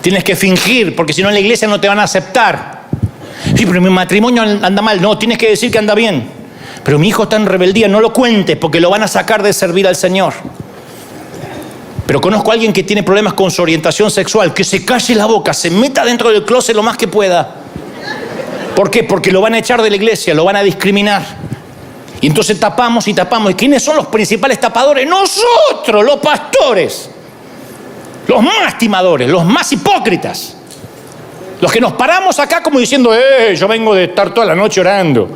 Tienes que fingir, porque si no en la iglesia no te van a aceptar. Sí, pero mi matrimonio anda mal. No, tienes que decir que anda bien. Pero mi hijo está en rebeldía, no lo cuentes porque lo van a sacar de servir al Señor. Pero conozco a alguien que tiene problemas con su orientación sexual, que se calle la boca, se meta dentro del closet lo más que pueda. ¿Por qué? Porque lo van a echar de la iglesia, lo van a discriminar. Y entonces tapamos y tapamos. ¿Y quiénes son los principales tapadores? Nosotros, los pastores. Los más timadores, los más hipócritas. Los que nos paramos acá como diciendo, yo vengo de estar toda la noche orando.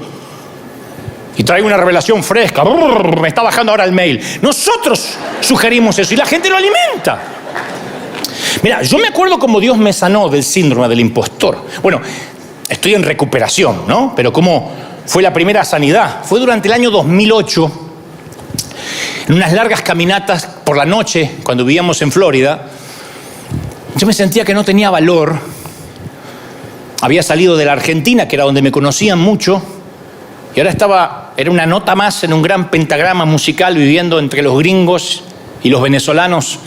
Y traigo una revelación fresca. Me está bajando ahora el mail. Nosotros sugerimos eso y la gente lo alimenta. Mira, yo me acuerdo cómo Dios me sanó del síndrome del impostor. Bueno, estoy en recuperación, ¿no? Pero cómo fue la primera sanidad. Fue durante el año 2008, en unas largas caminatas por la noche, cuando vivíamos en Florida. Yo me sentía que no tenía valor. Había salido de la Argentina, que era donde me conocían mucho. Y ahora era una nota más en un gran pentagrama musical viviendo entre los gringos y los venezolanos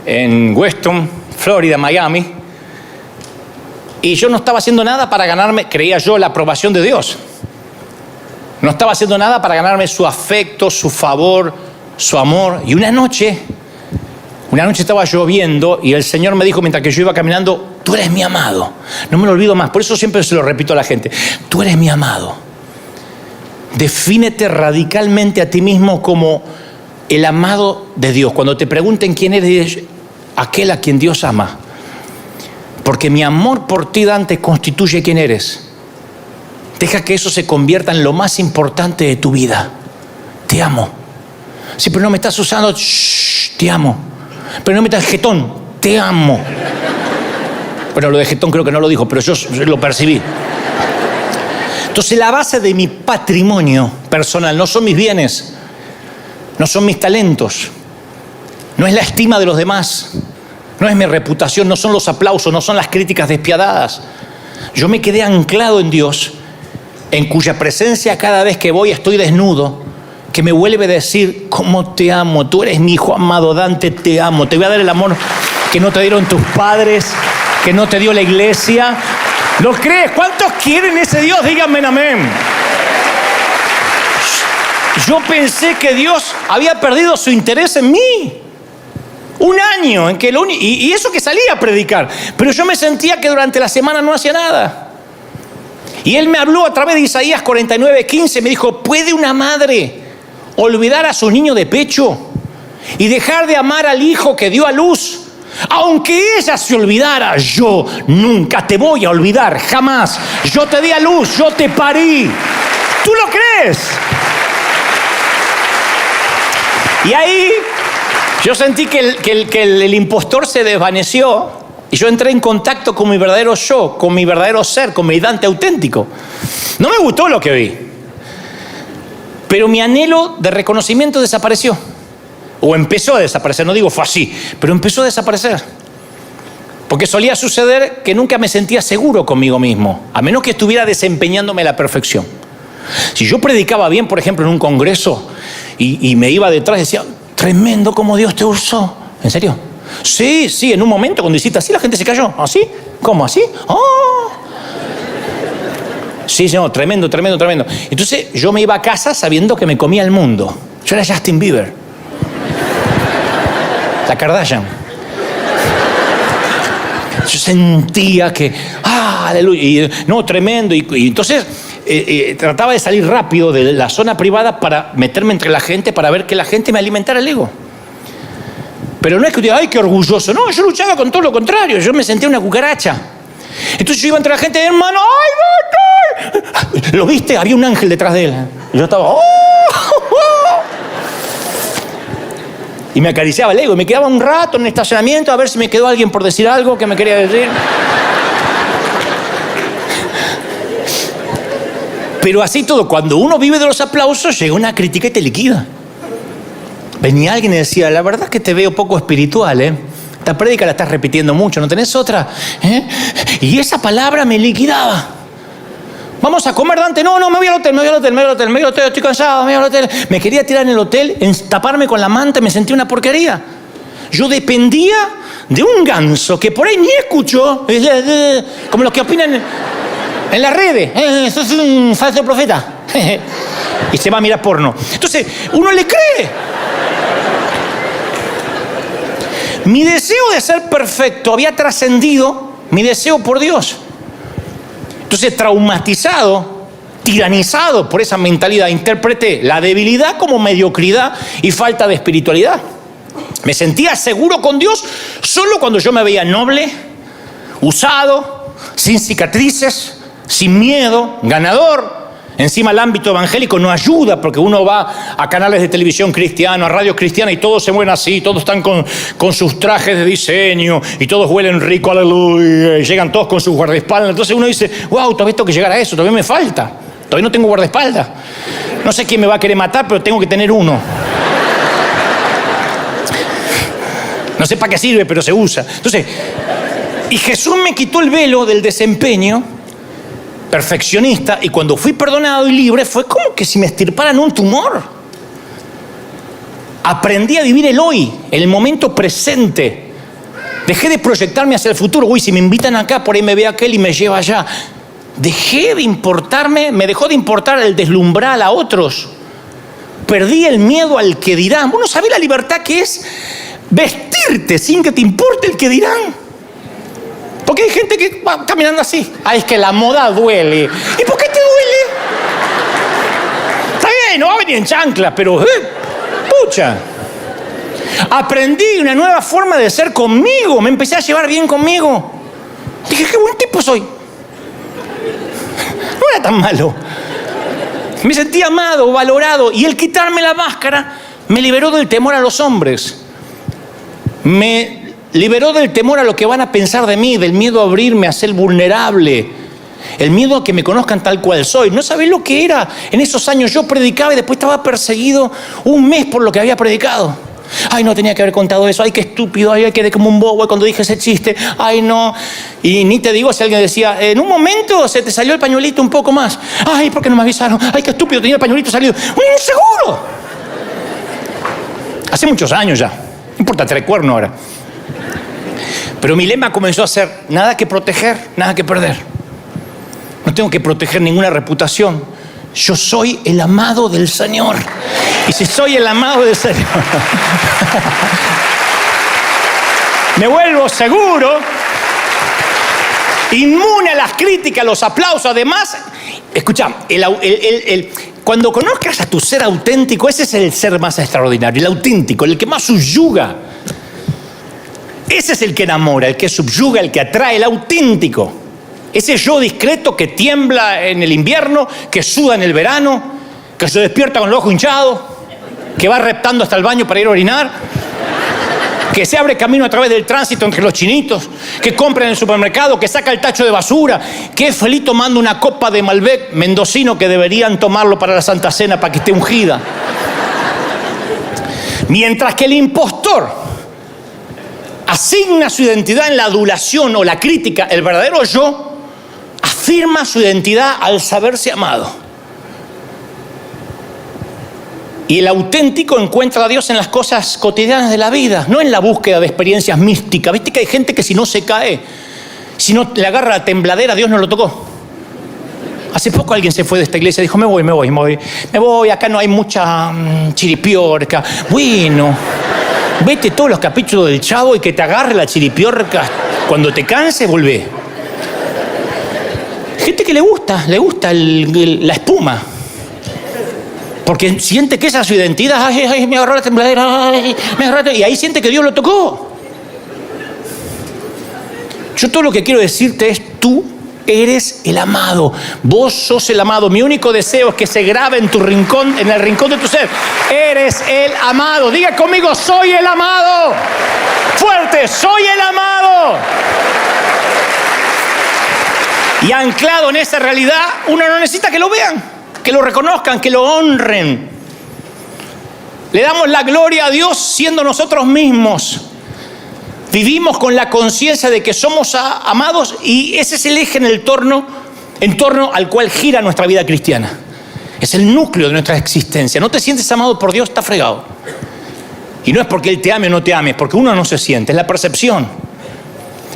en Weston, Florida, Miami, y yo no estaba haciendo nada para ganarme, creía yo, la aprobación de Dios. No estaba haciendo nada para ganarme su afecto, su favor, su amor. Y una noche estaba lloviendo y el Señor me dijo mientras que yo iba caminando: tú eres mi amado. No me lo olvido más, por eso siempre se lo repito a la gente: tú eres mi amado. Defínete radicalmente a ti mismo como el amado de Dios. Cuando te pregunten quién eres, aquel a quien Dios ama. Porque mi amor por ti, Dante, constituye quién eres. Deja que eso se convierta en lo más importante de tu vida. Te amo. Sí, pero no me estás usando. Shh, te amo. Pero no me estás jetón. Te amo. Bueno, lo de jetón creo que no lo dijo, pero yo lo percibí. Entonces, la base de mi patrimonio personal no son mis bienes, no son mis talentos, no es la estima de los demás, no es mi reputación, no son los aplausos, no son las críticas despiadadas. Yo me quedé anclado en Dios, en cuya presencia cada vez que voy estoy desnudo, que me vuelve a decir: cómo te amo, tú eres mi hijo amado, Dante, te amo, te voy a dar el amor que no te dieron tus padres, que no te dio la iglesia. ¿Lo crees? ¿Cuántos quieren ese Dios? Díganme amén. Yo pensé que Dios había perdido su interés en mí. Un año en que y eso que salía a predicar, pero yo me sentía que durante la semana no hacía nada. Y Él me habló a través de Isaías 49:15, me dijo: ¿puede una madre olvidar a su niño de pecho y dejar de amar al hijo que dio a luz? Aunque ella se olvidara, yo nunca te voy a olvidar, jamás. Yo te di a luz, yo te parí. ¿Tú lo crees? Y ahí yo sentí que el impostor se desvaneció y yo entré en contacto con mi verdadero yo, con mi verdadero ser, con mi Dante auténtico. No me gustó lo que vi, pero mi anhelo de reconocimiento desapareció. O empezó a desaparecer, no digo fue así, pero empezó a desaparecer. Porque solía suceder que nunca me sentía seguro conmigo mismo, a menos que estuviera desempeñándome a la perfección. Si yo predicaba bien, por ejemplo, en un congreso, y me iba detrás y decía: tremendo cómo Dios te usó. ¿En serio? Sí, en un momento cuando hiciste así la gente se cayó. ¿Así? ¿Cómo así? ¡Oh! Sí, no, tremendo. Entonces yo me iba a casa sabiendo que me comía el mundo. Yo era Justin Bieber, la Kardashian. Yo sentía que, aleluya, y, no, tremendo. Y entonces trataba de salir rápido de la zona privada para meterme entre la gente, para ver que la gente me alimentara el ego. Pero no es que diga: ay, qué orgulloso. No, yo luchaba con todo lo contrario. Yo me sentía una cucaracha. Entonces yo iba entre la gente: hermano, ¡ay! ¿Lo viste? Había un ángel detrás de él. Y yo estaba: ¡oh! Y me acariciaba el ego. Y me quedaba un rato en el estacionamiento a ver si me quedó alguien por decir algo que me quería decir. Pero así todo, cuando uno vive de los aplausos, llega una crítica y te liquida. Venía alguien y decía: la verdad es que te veo poco espiritual, ¿eh? Esta prédica la estás repitiendo mucho, ¿no tenés otra? Y esa palabra me liquidaba. Vamos a comer, Dante. No, me voy al hotel, estoy cansado, me voy al hotel. Me quería tirar en el hotel, taparme con la manta, me sentía una porquería. Yo dependía de un ganso que por ahí ni escuchó, como los que opinan en las redes. Sos un falso profeta. Y se va a mirar porno. Entonces, uno le cree. Mi deseo de ser perfecto había trascendido mi deseo por Dios. Entonces, traumatizado, tiranizado por esa mentalidad, interpreté la debilidad como mediocridad y falta de espiritualidad. Me sentía seguro con Dios solo cuando yo me veía noble, usado, sin cicatrices, sin miedo, ganador. Encima el ámbito evangélico no ayuda, porque uno va a canales de televisión cristianos, a radios cristianas, y todos se mueven así, todos están con sus trajes de diseño, y todos huelen rico, aleluya, y llegan todos con sus guardaespaldas. Entonces uno dice: wow, todavía tengo que llegar a eso, todavía me falta, todavía no tengo guardaespaldas. No sé quién me va a querer matar, pero tengo que tener uno. No sé para qué sirve, pero se usa. Entonces, y Jesús me quitó el velo del desempeño perfeccionista, y cuando fui perdonado y libre fue como que si me extirparan un tumor. Aprendí a vivir el hoy, el momento presente. Dejé de proyectarme hacia el futuro. Uy, si me invitan acá, por ahí me ve aquel y me lleva allá. Dejé de importarme, me dejó de importar el deslumbrar a otros. Perdí el miedo al que dirán. Vos no sabés la libertad que es vestirte sin que te importe el que dirán. Porque hay gente que va caminando así. Es que la moda duele. ¿Y por qué te duele? Está bien, no va a venir en chanclas, pero pucha. Aprendí una nueva forma de ser conmigo. Me empecé a llevar bien conmigo. Dije, qué buen tipo soy. No era tan malo. Me sentí amado, valorado. Y el quitarme la máscara me liberó del temor a los hombres. Me liberó del temor a lo que van a pensar de mí, del miedo a abrirme, a ser vulnerable. El miedo a que me conozcan tal cual soy. No sabés lo que era. En esos años yo predicaba y después estaba perseguido un mes por lo que había predicado. Ay, no tenía que haber contado eso. Ay, qué estúpido. Ay, quedé como un bobo cuando dije ese chiste. Ay, no. Y ni te digo si alguien decía, en un momento se te salió el pañuelito un poco más. Ay, ¿por qué no me avisaron? Ay, qué estúpido, tenía el pañuelito salido. ¡Un inseguro! Hace muchos años ya. No importa, te recuerdo ahora. Pero mi lema comenzó a ser, nada que proteger, nada que perder. No tengo que proteger ninguna reputación. Yo soy el amado del Señor. Y si soy el amado del Señor, me vuelvo seguro, inmune a las críticas, a los aplausos. Además, escucha, cuando conozcas a tu ser auténtico, ese es el ser más extraordinario, el auténtico, el que más subyuga. Ese es el que enamora, el que subyuga, el que atrae, el auténtico. Ese yo discreto que tiembla en el invierno, que suda en el verano, que se despierta con el ojo hinchado, que va reptando hasta el baño para ir a orinar, que se abre camino a través del tránsito entre los chinitos, que compra en el supermercado, que saca el tacho de basura, que es feliz tomando una copa de Malbec mendocino que deberían tomarlo para la Santa Cena para que esté ungida. Mientras que el impostor asigna su identidad en la adulación o la crítica, el verdadero yo afirma su identidad al saberse amado. Y el auténtico encuentra a Dios en las cosas cotidianas de la vida, no en la búsqueda de experiencias místicas. ¿Viste que hay gente que si no se cae, si no le agarra la tembladera, Dios no lo tocó? Hace poco alguien se fue de esta iglesia y dijo, me voy, acá no hay mucha chiripiorca. Bueno, vete todos los capítulos del Chavo y que te agarre la chiripiorca. Cuando te canses, volvé. Gente que le gusta la espuma. Porque siente que esa es su identidad. Ay, me agarró la tembladera. Y ahí siente que Dios lo tocó. Yo todo lo que quiero decirte es, tú eres el amado. Vos sos el amado. Mi único deseo es que se grabe en tu rincón, en el rincón de tu ser. Eres el amado. Diga conmigo, soy el amado. Fuerte, soy el amado. Y anclado en esa realidad, uno no necesita que lo vean, que lo reconozcan, que lo honren. Le damos la gloria a Dios siendo nosotros mismos. Vivimos con la conciencia de que somos amados y ese es el eje en torno al cual gira nuestra vida cristiana. Es el núcleo de nuestra existencia. No te sientes amado por Dios, está fregado. Y no es porque Él te ame o no te ame, es porque uno no se siente, es la percepción.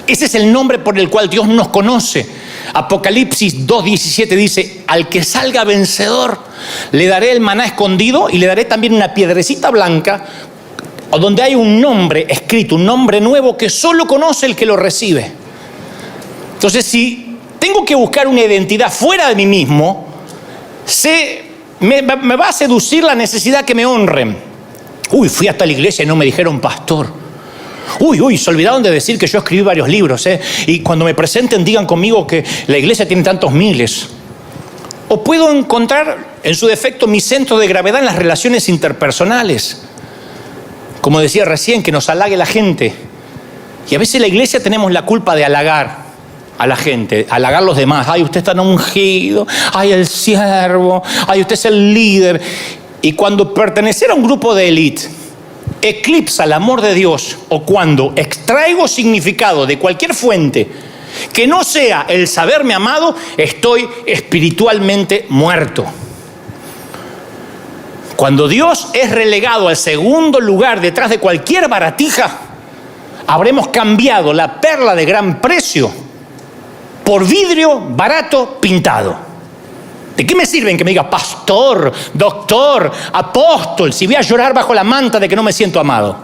Ese es el nombre por el cual Dios nos conoce. Apocalipsis 2:17 dice, al que salga vencedor, le daré el maná escondido y le daré también una piedrecita blanca donde hay un nombre escrito, un nombre nuevo que solo conoce el que lo recibe. Entonces, si tengo que buscar una identidad fuera de mí mismo, me va a seducir la necesidad que me honren. Uy, fui hasta la iglesia y no me dijeron pastor. Uy, se olvidaron de decir que yo escribí varios libros, y cuando me presenten digan conmigo que la iglesia tiene tantos miles. O puedo encontrar, en su defecto, mi centro de gravedad en las relaciones interpersonales. Como decía recién, que nos halague la gente. Y a veces la iglesia tenemos la culpa de halagar a la gente, halagar a los demás. Ay, usted es tan ungido. Ay, el siervo. Ay, usted es el líder. Y cuando pertenecer a un grupo de élite eclipsa el amor de Dios, o cuando extraigo significado de cualquier fuente que no sea el saberme amado, estoy espiritualmente muerto. Cuando Dios es relegado al segundo lugar detrás de cualquier baratija, habremos cambiado la perla de gran precio por vidrio barato pintado. ¿De qué me sirven que me diga pastor, doctor, apóstol, si voy a llorar bajo la manta de que no me siento amado?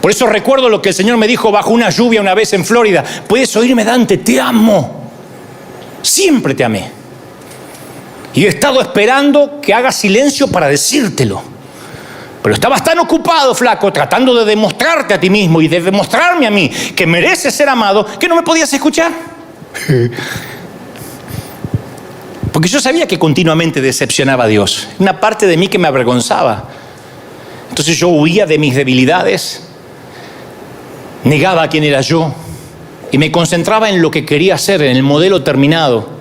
Por eso recuerdo lo que el Señor me dijo bajo una lluvia una vez en Florida. Puedes oírme, Dante, te amo. Siempre te amé. Y he estado esperando que hagas silencio para decírtelo. Pero estabas tan ocupado, flaco, tratando de demostrarte a ti mismo y de demostrarme a mí que mereces ser amado, que no me podías escuchar. Porque yo sabía que continuamente decepcionaba a Dios. Una parte de mí que me avergonzaba. Entonces yo huía de mis debilidades, negaba quién era yo y me concentraba en lo que quería hacer, en el modelo terminado.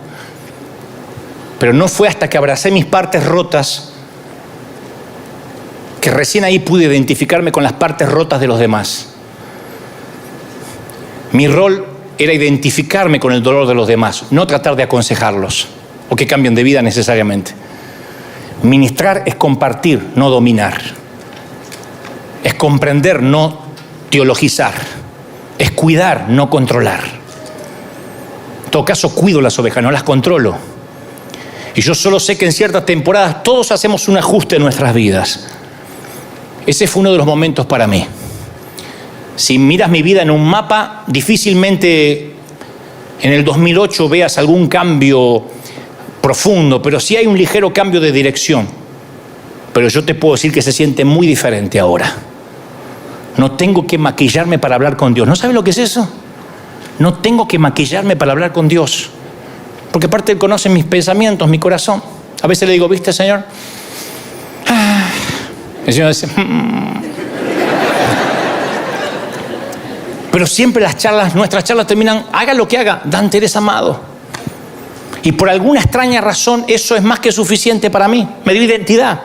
Pero no fue hasta que abracé mis partes rotas que recién ahí pude identificarme con las partes rotas de los demás. Mi rol era identificarme con el dolor de los demás, no tratar de aconsejarlos o que cambien de vida necesariamente. Ministrar es compartir, no dominar. Es comprender, no teologizar. Es cuidar, no controlar. En todo caso, cuido las ovejas, no las controlo. Y yo solo sé que en ciertas temporadas todos hacemos un ajuste en nuestras vidas. Ese fue uno de los momentos para mí. Si miras mi vida en un mapa, difícilmente en el 2008 veas algún cambio profundo, pero sí hay un ligero cambio de dirección. Pero yo te puedo decir que se siente muy diferente ahora. No tengo que maquillarme para hablar con Dios. ¿No sabes lo que es eso? No tengo que maquillarme para hablar con Dios. Porque aparte Él conoce mis pensamientos, mi corazón. A veces le digo, ¿viste, Señor? El Señor dice, Pero siempre nuestras charlas terminan, haga lo que haga, Dante, eres amado. Y por alguna extraña razón eso es más que suficiente para mí. Me dio identidad.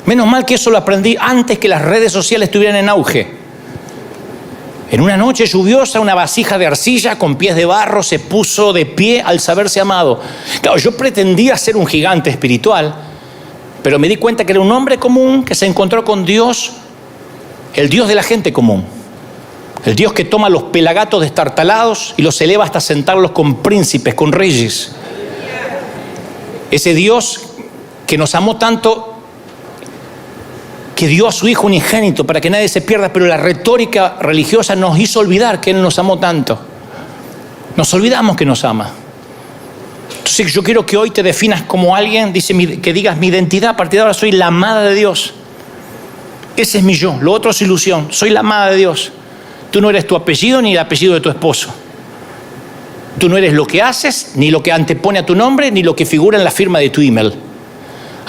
Menos mal que eso lo aprendí antes que las redes sociales estuvieran en auge. En una noche lluviosa, una vasija de arcilla con pies de barro se puso de pie al saberse amado. Claro, yo pretendía ser un gigante espiritual, pero me di cuenta que era un hombre común que se encontró con Dios, el Dios de la gente común. El Dios que toma los pelagatos destartalados y los eleva hasta sentarlos con príncipes, con reyes. Ese Dios que nos amó tanto que dio a su Hijo unigénito para que nadie se pierda, pero la retórica religiosa nos hizo olvidar que Él nos amó tanto. Nos olvidamos que nos ama. Entonces yo quiero que hoy te definas como alguien, que digas mi identidad, a partir de ahora soy la amada de Dios. Ese es mi yo, lo otro es ilusión, soy la amada de Dios. Tú no eres tu apellido ni el apellido de tu esposo. Tú no eres lo que haces, ni lo que antepone a tu nombre, ni lo que figura en la firma de tu email.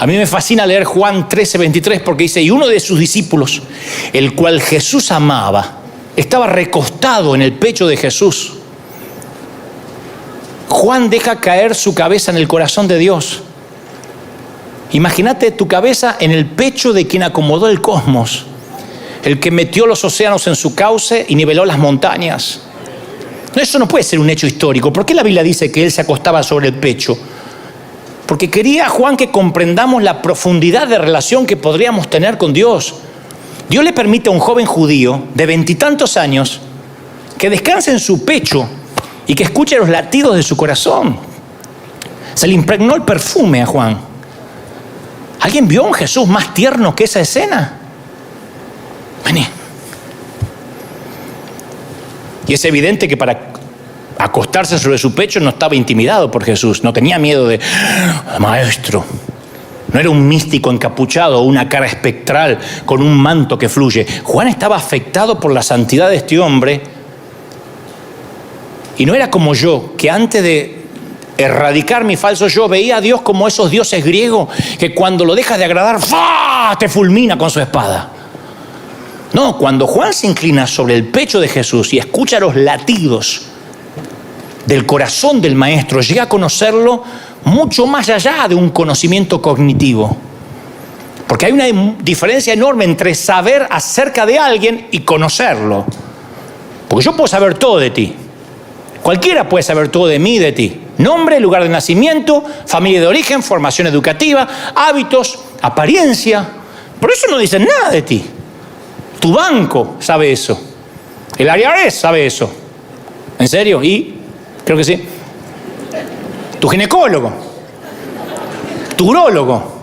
A mí me fascina leer Juan 13:23 porque dice, y uno de sus discípulos, el cual Jesús amaba, estaba recostado en el pecho de Jesús. Juan deja caer su cabeza en el corazón de Dios. Imagínate tu cabeza en el pecho de quien acomodó el cosmos, el que metió los océanos en su cauce y niveló las montañas. Eso no puede ser un hecho histórico. ¿Por qué la Biblia dice que él se acostaba sobre el pecho? Porque quería Juan que comprendamos la profundidad de relación que podríamos tener con Dios. Dios le permite a un joven judío de 20 y tantos años que descanse en su pecho y que escuche los latidos de su corazón. Se le impregnó el perfume a Juan. ¿Alguien vio a un Jesús más tierno que esa escena? Vení. Y es evidente que para acostarse sobre su pecho no estaba intimidado por Jesús, no tenía miedo de maestro. No era un místico encapuchado o una cara espectral con un manto que fluye. Juan estaba afectado por la santidad de este hombre y no era como yo, que antes de erradicar mi falso yo veía a Dios como esos dioses griegos que cuando lo dejas de agradar, ¡fah!, te fulmina con su espada. No, cuando Juan se inclina sobre el pecho de Jesús y escucha los latidos del corazón del maestro, llega a conocerlo mucho más allá de un conocimiento cognitivo. Porque hay una diferencia enorme entre saber acerca de alguien y conocerlo. Porque yo puedo saber todo de ti. Cualquiera puede saber todo de mí y de ti. Nombre, lugar de nacimiento, familia de origen, formación educativa, hábitos, apariencia. Por eso no dicen nada de ti. Tu banco sabe eso. El IRS sabe eso. ¿En serio? Y creo que sí. Tu ginecólogo, tu urólogo,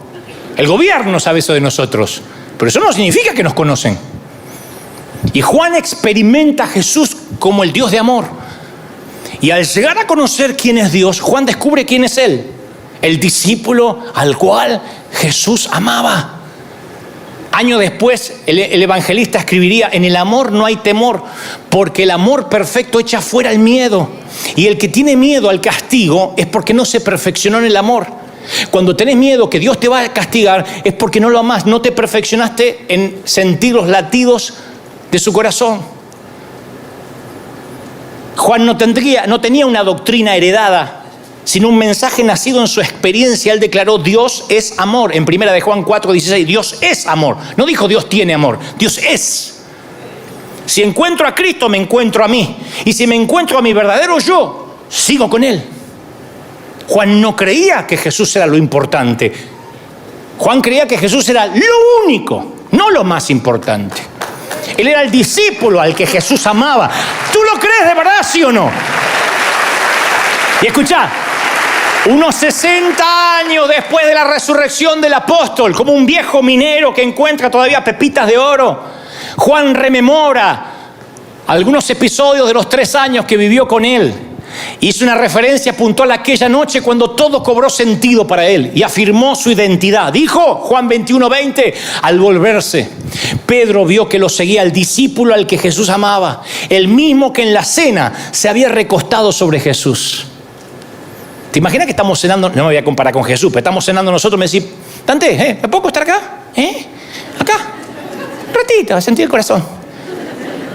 el gobierno sabe eso de nosotros. Pero eso no significa que nos conocen. Y Juan experimenta a Jesús como el Dios de amor. Y al llegar a conocer quién es Dios, Juan descubre quién es Él. El discípulo al cual Jesús amaba. Años después, el evangelista escribiría: en el amor no hay temor, porque el amor perfecto echa fuera el miedo. Y el que tiene miedo al castigo es porque no se perfeccionó en el amor. Cuando tenés miedo que Dios te va a castigar, es porque no lo amás, no te perfeccionaste en sentir los latidos de su corazón. Juan no tenía una doctrina heredada, sino un mensaje nacido en su experiencia. Él declaró: Dios es amor. En 1 de Juan 4:16, Dios es amor. No dijo Dios tiene amor, Dios es. Si encuentro a Cristo, me encuentro a mí. Y si me encuentro a mi verdadero yo, sigo con Él. Juan no creía que Jesús era lo importante. Juan creía que Jesús era lo único, no lo más importante. Él era el discípulo al que Jesús amaba. ¿Tú lo crees de verdad, sí o no? Y escuchá, unos 60 años después de la resurrección del apóstol, como un viejo minero que encuentra todavía pepitas de oro, Juan rememora algunos episodios de los 3 años que vivió con él. Hizo una referencia puntual a aquella noche cuando todo cobró sentido para él y afirmó su identidad. Dijo Juan 21:20: al volverse, Pedro vio que lo seguía el discípulo al que Jesús amaba, el mismo que en la cena se había recostado sobre Jesús. ¿Te imaginas que estamos cenando? No me voy a comparar con Jesús, pero estamos cenando nosotros. Me decís: Dante, ¿me puedo acostar acá? Acá, un ratito, a sentir el corazón.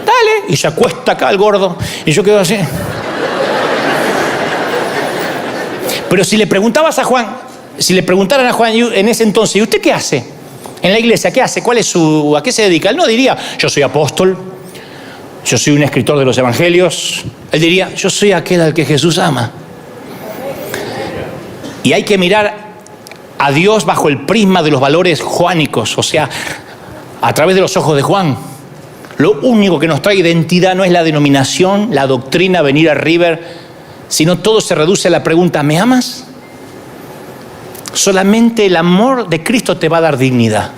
Dale. Y se acuesta acá el gordo y yo quedo así. Pero si le preguntaran a Juan en ese entonces: ¿y usted qué hace en la iglesia? ¿Qué hace? ¿A qué se dedica? Él no diría: yo soy apóstol, yo soy un escritor de los evangelios. Él diría: yo soy aquel al que Jesús ama. Y hay que mirar a Dios bajo el prisma de los valores juánicos, o sea, a través de los ojos de Juan. Lo único que nos trae identidad no es la denominación, la doctrina, venir a River, sino todo se reduce a la pregunta: ¿me amas? Solamente el amor de Cristo te va a dar dignidad.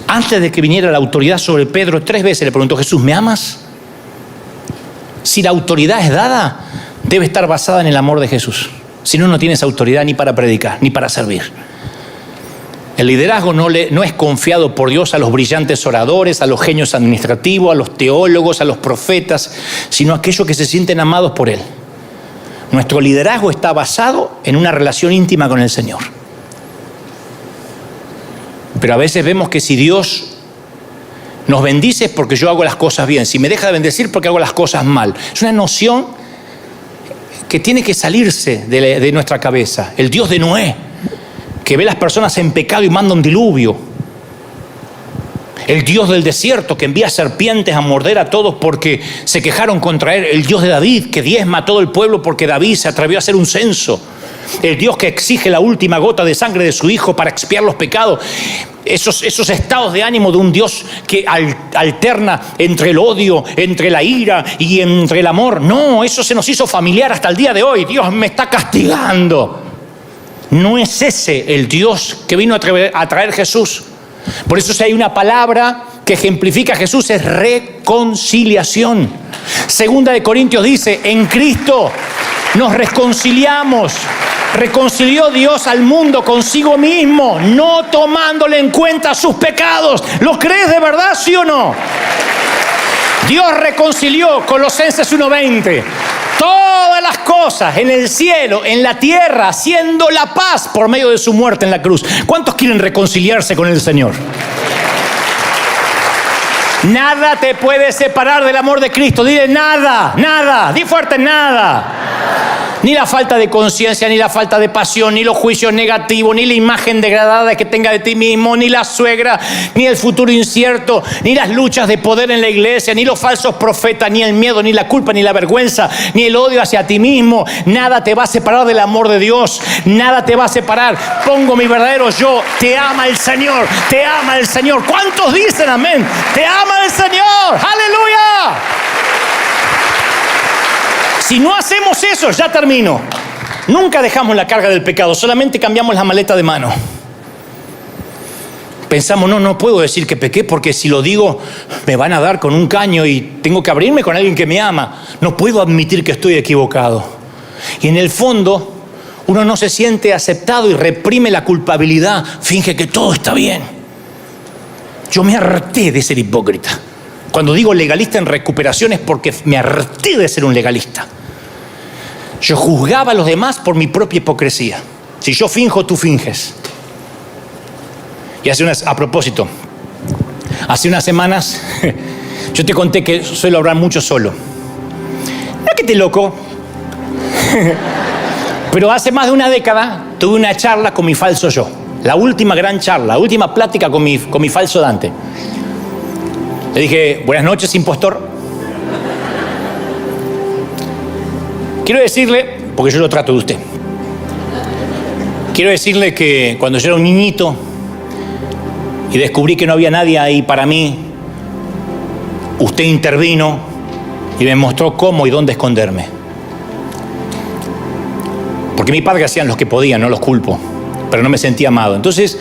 Antes de que viniera la autoridad sobre Pedro, 3 veces le preguntó Jesús: ¿me amas? Si la autoridad es dada, debe estar basada en el amor de Jesús. Si no, no tienes autoridad ni para predicar, ni para servir. El liderazgo no es confiado por Dios a los brillantes oradores, a los genios administrativos, a los teólogos, a los profetas, sino a aquellos que se sienten amados por Él. Nuestro liderazgo está basado en una relación íntima con el Señor. Pero a veces vemos que si Dios nos bendice es porque yo hago las cosas bien. Si me deja de bendecir, porque hago las cosas mal. Es una noción que tiene que salirse de nuestra cabeza. El Dios de Noé, que ve las personas en pecado y manda un diluvio. El Dios del desierto, que envía serpientes a morder a todos porque se quejaron contra él. El Dios de David, que diezma a todo el pueblo porque David se atrevió a hacer un censo. El Dios que exige la última gota de sangre de su hijo para expiar los pecados. Esos estados de ánimo de un Dios que alterna entre el odio, entre la ira y entre el amor. No, eso se nos hizo familiar hasta el día de hoy. Dios me está castigando. No es ese el Dios que vino a traer Jesús. Por eso si hay una palabra que ejemplifica a Jesús es reconciliación. 2 de Corintios dice: en Cristo nos reconciliamos. Reconcilió Dios al mundo consigo mismo, no tomándole en cuenta sus pecados. ¿Lo crees de verdad, sí o no? Dios reconcilió, Colosenses 1:20, todas las cosas en el cielo, en la tierra, haciendo la paz por medio de su muerte en la cruz. ¿Cuántos quieren reconciliarse con el Señor? Nada te puede separar del amor de Cristo. Dile: nada, nada. Di fuerte: nada. Ni la falta de conciencia, ni la falta de pasión, ni los juicios negativos, ni la imagen degradada que tenga de ti mismo, ni la suegra, ni el futuro incierto, ni las luchas de poder en la iglesia, ni los falsos profetas, ni el miedo, ni la culpa, ni la vergüenza, ni el odio hacia ti mismo. Nada te va a separar del amor de Dios. Nada te va a separar. Pongo mi verdadero yo. Te ama el Señor. Te ama el Señor. ¿Cuántos dicen amén? Te ama el Señor. ¡Aleluya! Si no hacemos eso, ya termino. Nunca dejamos la carga del pecado, solamente cambiamos la maleta de mano. Pensamos, no puedo decir que pequé porque si lo digo me van a dar con un caño y tengo que abrirme con alguien que me ama. No puedo admitir que estoy equivocado. Y en el fondo, uno no se siente aceptado y reprime la culpabilidad, finge que todo está bien. Yo me harté de ser hipócrita. Cuando digo legalista en recuperación es porque me harté de ser un legalista. Yo juzgaba a los demás por mi propia hipocresía. Si yo finjo, tú finges. Y a propósito, hace unas semanas yo te conté que suelo hablar mucho solo. No que esté loco, pero hace más de una década tuve una charla con mi falso yo. La última gran charla, la última plática con mi falso Dante. Le dije, buenas noches, impostor. Quiero decirle, porque yo lo trato de usted, quiero decirle que cuando yo era un niñito y descubrí que no había nadie ahí para mí, usted intervino y me mostró cómo y dónde esconderme. Porque mis padres hacían lo que podían, no los culpo, pero no me sentía amado. Entonces,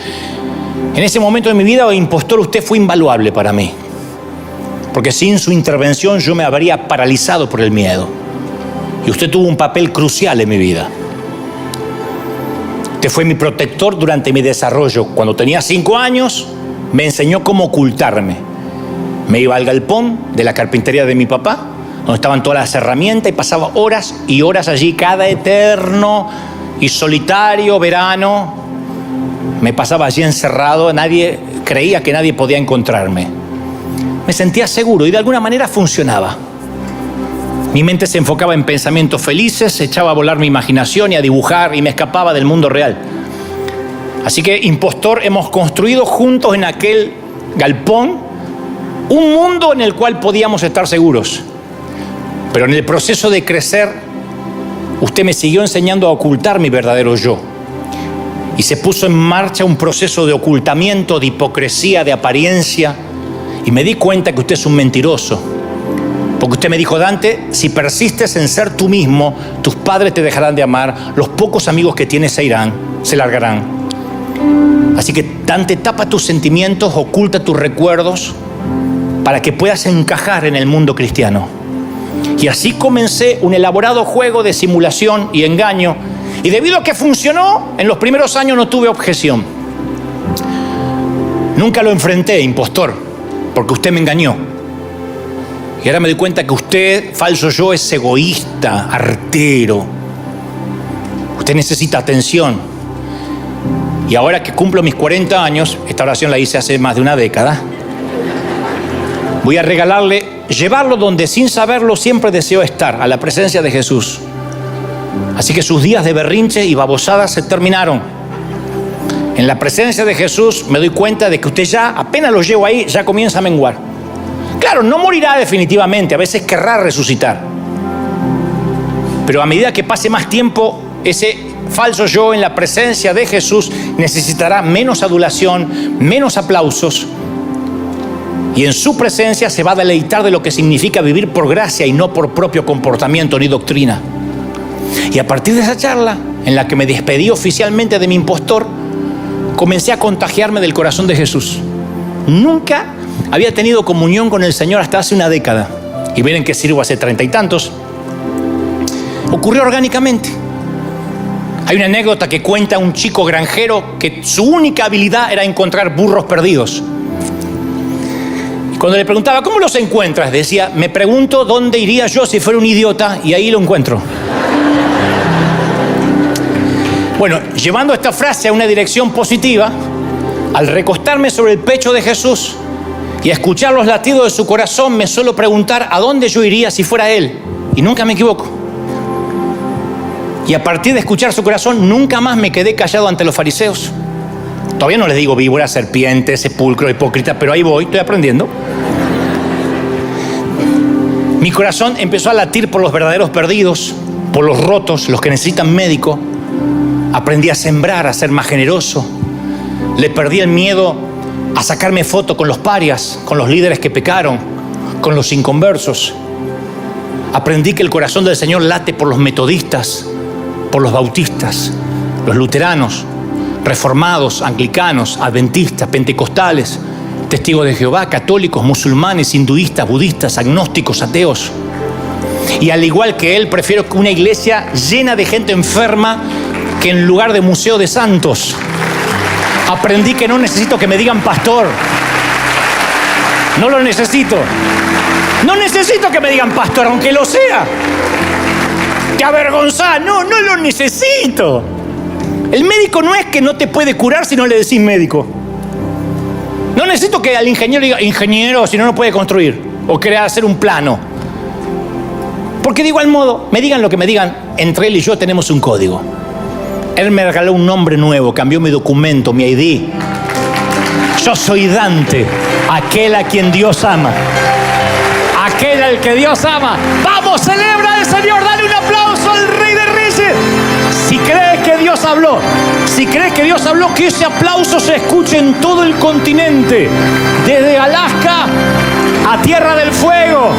en ese momento de mi vida, impostor, usted fue invaluable para mí. Porque sin su intervención yo me habría paralizado por el miedo. Y usted tuvo un papel crucial en mi vida. Usted fue mi protector durante mi desarrollo. Cuando tenía 5 años, me enseñó cómo ocultarme. Me iba al galpón de la carpintería de mi papá, donde estaban todas las herramientas, y pasaba horas y horas allí, cada eterno y solitario verano. Me pasaba allí encerrado, creía que nadie podía encontrarme. Me sentía seguro y de alguna manera funcionaba. Mi mente se enfocaba en pensamientos felices, echaba a volar mi imaginación y a dibujar y me escapaba del mundo real. Así que, impostor, hemos construido juntos en aquel galpón un mundo en el cual podíamos estar seguros. Pero en el proceso de crecer, usted me siguió enseñando a ocultar mi verdadero yo. Y se puso en marcha un proceso de ocultamiento, de hipocresía, de apariencia. Y me di cuenta que usted es un mentiroso. Porque usted me dijo, Dante, si persistes en ser tú mismo, tus padres te dejarán de amar, los pocos amigos que tienes se largarán. Así que, Dante, tapa tus sentimientos, oculta tus recuerdos, para que puedas encajar en el mundo cristiano. Y así comencé un elaborado juego de simulación y engaño. Y debido a que funcionó, en los primeros años no tuve objeción. Nunca lo enfrenté, impostor, porque usted me engañó. Y ahora me doy cuenta que usted, falso yo, es egoísta, artero. Usted necesita atención. Y ahora que cumplo mis 40 años, esta oración la hice hace más de una década, voy a llevarlo donde sin saberlo siempre deseo estar, a la presencia de Jesús. Así que sus días de berrinche y babosadas se terminaron. En la presencia de Jesús me doy cuenta de que usted ya, apenas lo llevo ahí, ya comienza a menguar. Claro, no morirá definitivamente, a veces querrá resucitar. Pero a medida que pase más tiempo, ese falso yo en la presencia de Jesús necesitará menos adulación, menos aplausos. Y en su presencia se va a deleitar de lo que significa vivir por gracia y no por propio comportamiento ni doctrina. Y a partir de esa charla, en la que me despedí oficialmente de mi impostor, comencé a contagiarme del corazón de Jesús. Nunca había tenido comunión con el Señor hasta hace una década. Y miren que sirvo hace 30 y tantos. Ocurrió orgánicamente. Hay una anécdota que cuenta un chico granjero que su única habilidad era encontrar burros perdidos. Y cuando le preguntaba, ¿cómo los encuentras?, decía, me pregunto dónde iría yo si fuera un idiota y ahí lo encuentro. Bueno, llevando esta frase a una dirección positiva, al recostarme sobre el pecho de Jesús y a escuchar los latidos de su corazón, me suelo preguntar a dónde yo iría si fuera Él. Y nunca me equivoco. Y a partir de escuchar su corazón, nunca más me quedé callado ante los fariseos. Todavía no les digo víbora, serpiente, sepulcro, hipócrita, pero ahí voy, estoy aprendiendo. Mi corazón empezó a latir por los verdaderos perdidos, por los rotos, los que necesitan médico. Aprendí a sembrar, a ser más generoso. Le perdí el miedo a sacarme foto con los parias, con los líderes que pecaron, con los inconversos. Aprendí que el corazón del Señor late por los metodistas, por los bautistas, los luteranos, reformados, anglicanos, adventistas, pentecostales, testigos de Jehová, católicos, musulmanes, hinduistas, budistas, agnósticos, ateos. Y al igual que Él, prefiero una iglesia llena de gente enferma que en lugar de museo de santos. Aprendí que no necesito que me digan pastor. No lo necesito. No necesito que me digan pastor, aunque lo sea. Te avergonzás. No lo necesito. El médico no es que no te puede curar si no le decís médico. No necesito que al ingeniero diga ingeniero si no puede construir o querer hacer un plano. Porque de igual modo, me digan lo que me digan, entre él y yo tenemos un código. Él me regaló un nombre nuevo, cambió mi documento, mi ID. Yo soy Dante, aquel a quien Dios ama. Aquel al que Dios ama. ¡Vamos, celebra al Señor! ¡Dale un aplauso al Rey de Reyes! Si crees que Dios habló, que ese aplauso se escuche en todo el continente, desde Alaska a Tierra del Fuego,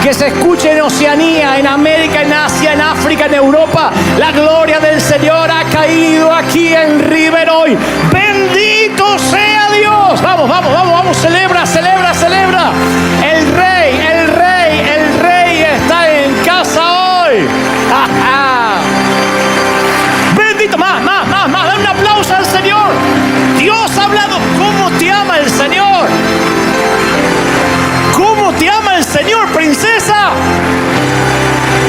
que se escuche en Oceanía, en América, en Asia, en África, en Europa. La gloria del Señor ha caído aquí en River hoy. ¡Bendito sea Dios! Vamos, celebra. El Rey está en casa hoy. Bendito, más, dale un aplauso al Señor. Dios ha hablado. ¿Cómo te ama el Señor? ¿Cómo te ama el Señor, princesa?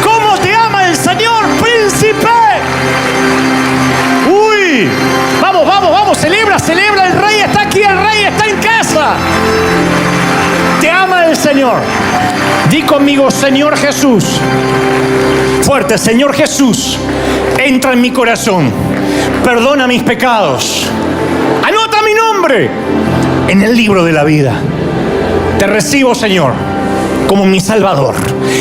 ¿Cómo te ama el Señor, príncipe? Uy, vamos, celebra, el Rey está aquí, el Rey está en casa. Te ama el Señor. Di conmigo, Señor Jesús. Fuerte, Señor Jesús, entra en mi corazón, perdona mis pecados, anota mi nombre en el libro de la vida. Te recibo, Señor, como mi Salvador.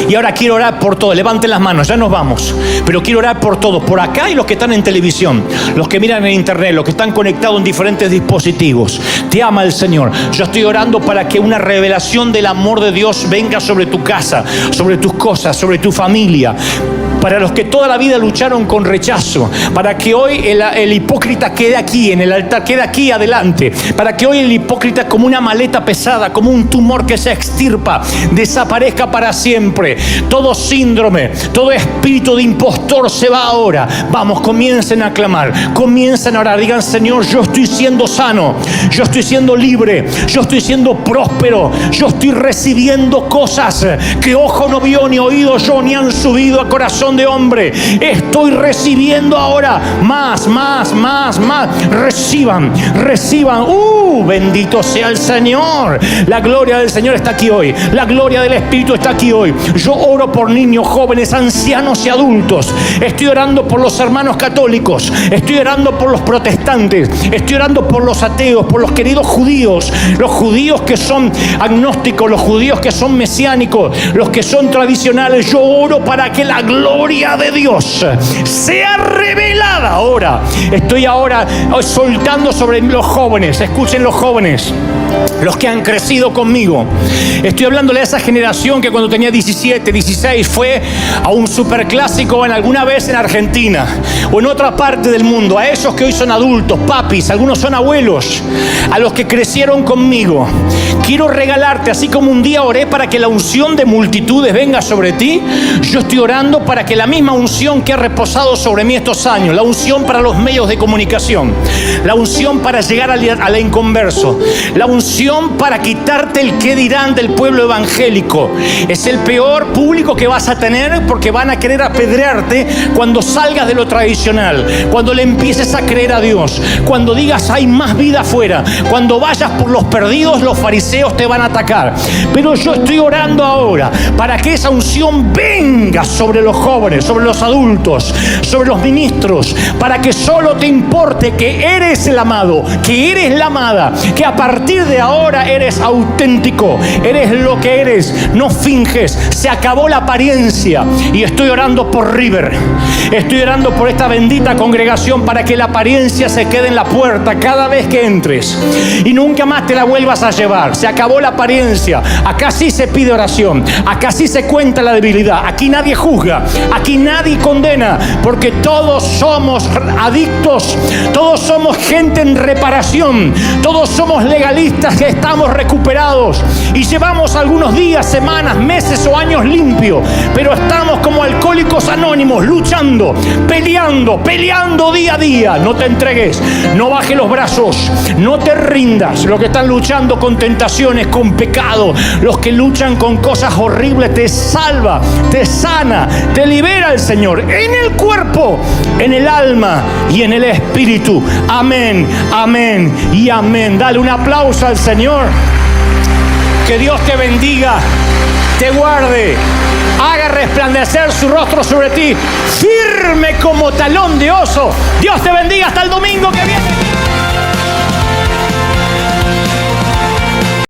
Y ahora quiero orar por todo. Levanten las manos, ya nos vamos. Pero quiero orar por todos, por acá y los que están en televisión, los que miran en internet, los que están conectados en diferentes dispositivos. Te ama el Señor. Yo estoy orando para que una revelación del amor de Dios venga sobre tu casa, sobre tus cosas, sobre tu familia. Para los que toda la vida lucharon con rechazo, para que hoy el hipócrita quede aquí en el altar, quede aquí adelante, para que hoy el hipócrita, como una maleta pesada, como un tumor que se extirpa, desaparezca para siempre. Todo síndrome, todo espíritu de impostor se va ahora. Vamos, comiencen a clamar, comiencen a orar, digan: Señor, yo estoy siendo sano, yo estoy siendo libre, yo estoy siendo próspero, yo estoy recibiendo cosas que ojo no vio, ni oído yo, ni han subido a corazón de hombre. Estoy recibiendo ahora más. Reciban. Bendito sea el Señor. La gloria del Señor está aquí hoy. La gloria del Espíritu está aquí hoy. Yo oro por niños, jóvenes, ancianos y adultos. Estoy orando por los hermanos católicos. Estoy orando por los protestantes. Estoy orando por los ateos, por los queridos judíos. Los judíos que son agnósticos, los judíos que son mesiánicos, los que son tradicionales. Yo oro para que la gloria de Dios sea revelada ahora. Estoy ahora soltando sobre los jóvenes. Escuchen, los jóvenes, los que han crecido conmigo. Estoy hablándole a esa generación que cuando tenía 17, 16 fue a un superclásico alguna vez en Argentina o en otra parte del mundo. A esos que hoy son adultos, papis, algunos son abuelos, a los que crecieron conmigo. Quiero regalarte, así como un día oré para que la unción de multitudes venga sobre ti, yo estoy orando para que la misma unción que ha reposado sobre mí estos años, la unción para los medios de comunicación, la unción para llegar al inconverso, la unción unción para quitarte el qué dirán del pueblo evangélico. Es el peor público que vas a tener, porque van a querer apedrearte cuando salgas de lo tradicional, cuando le empieces a creer a Dios, cuando digas hay más vida afuera, cuando vayas por los perdidos, los fariseos te van a atacar. Pero yo estoy orando ahora para que esa unción venga sobre los jóvenes, sobre los adultos, sobre los ministros, para que solo te importe que eres el amado, que eres la amada, que a partir de ahora eres auténtico, eres lo que eres, no finges, se acabó la apariencia. Y estoy orando por River, estoy orando por esta bendita congregación para que la apariencia se quede en la puerta cada vez que entres y nunca más te la vuelvas a llevar. Se acabó la apariencia. Acá sí se pide oración, acá sí se cuenta la debilidad, aquí nadie juzga, aquí nadie condena, porque todos somos adictos, todos somos gente en reparación, todos somos legalistas que estamos recuperados y llevamos algunos días, semanas, meses o años limpios, pero estamos como alcohólicos anónimos, luchando, peleando día a día. No te entregues, no bajes los brazos, no te rindas. Los que están luchando con tentaciones, con pecado, los que luchan con cosas horribles, te salva, te sana, te libera el Señor en el cuerpo, en el alma y en el espíritu. Amén, amén y amén. Dale un aplauso al Señor. Que Dios te bendiga, te guarde, haga resplandecer su rostro sobre ti, firme como talón de oso. Dios te bendiga hasta el domingo que viene.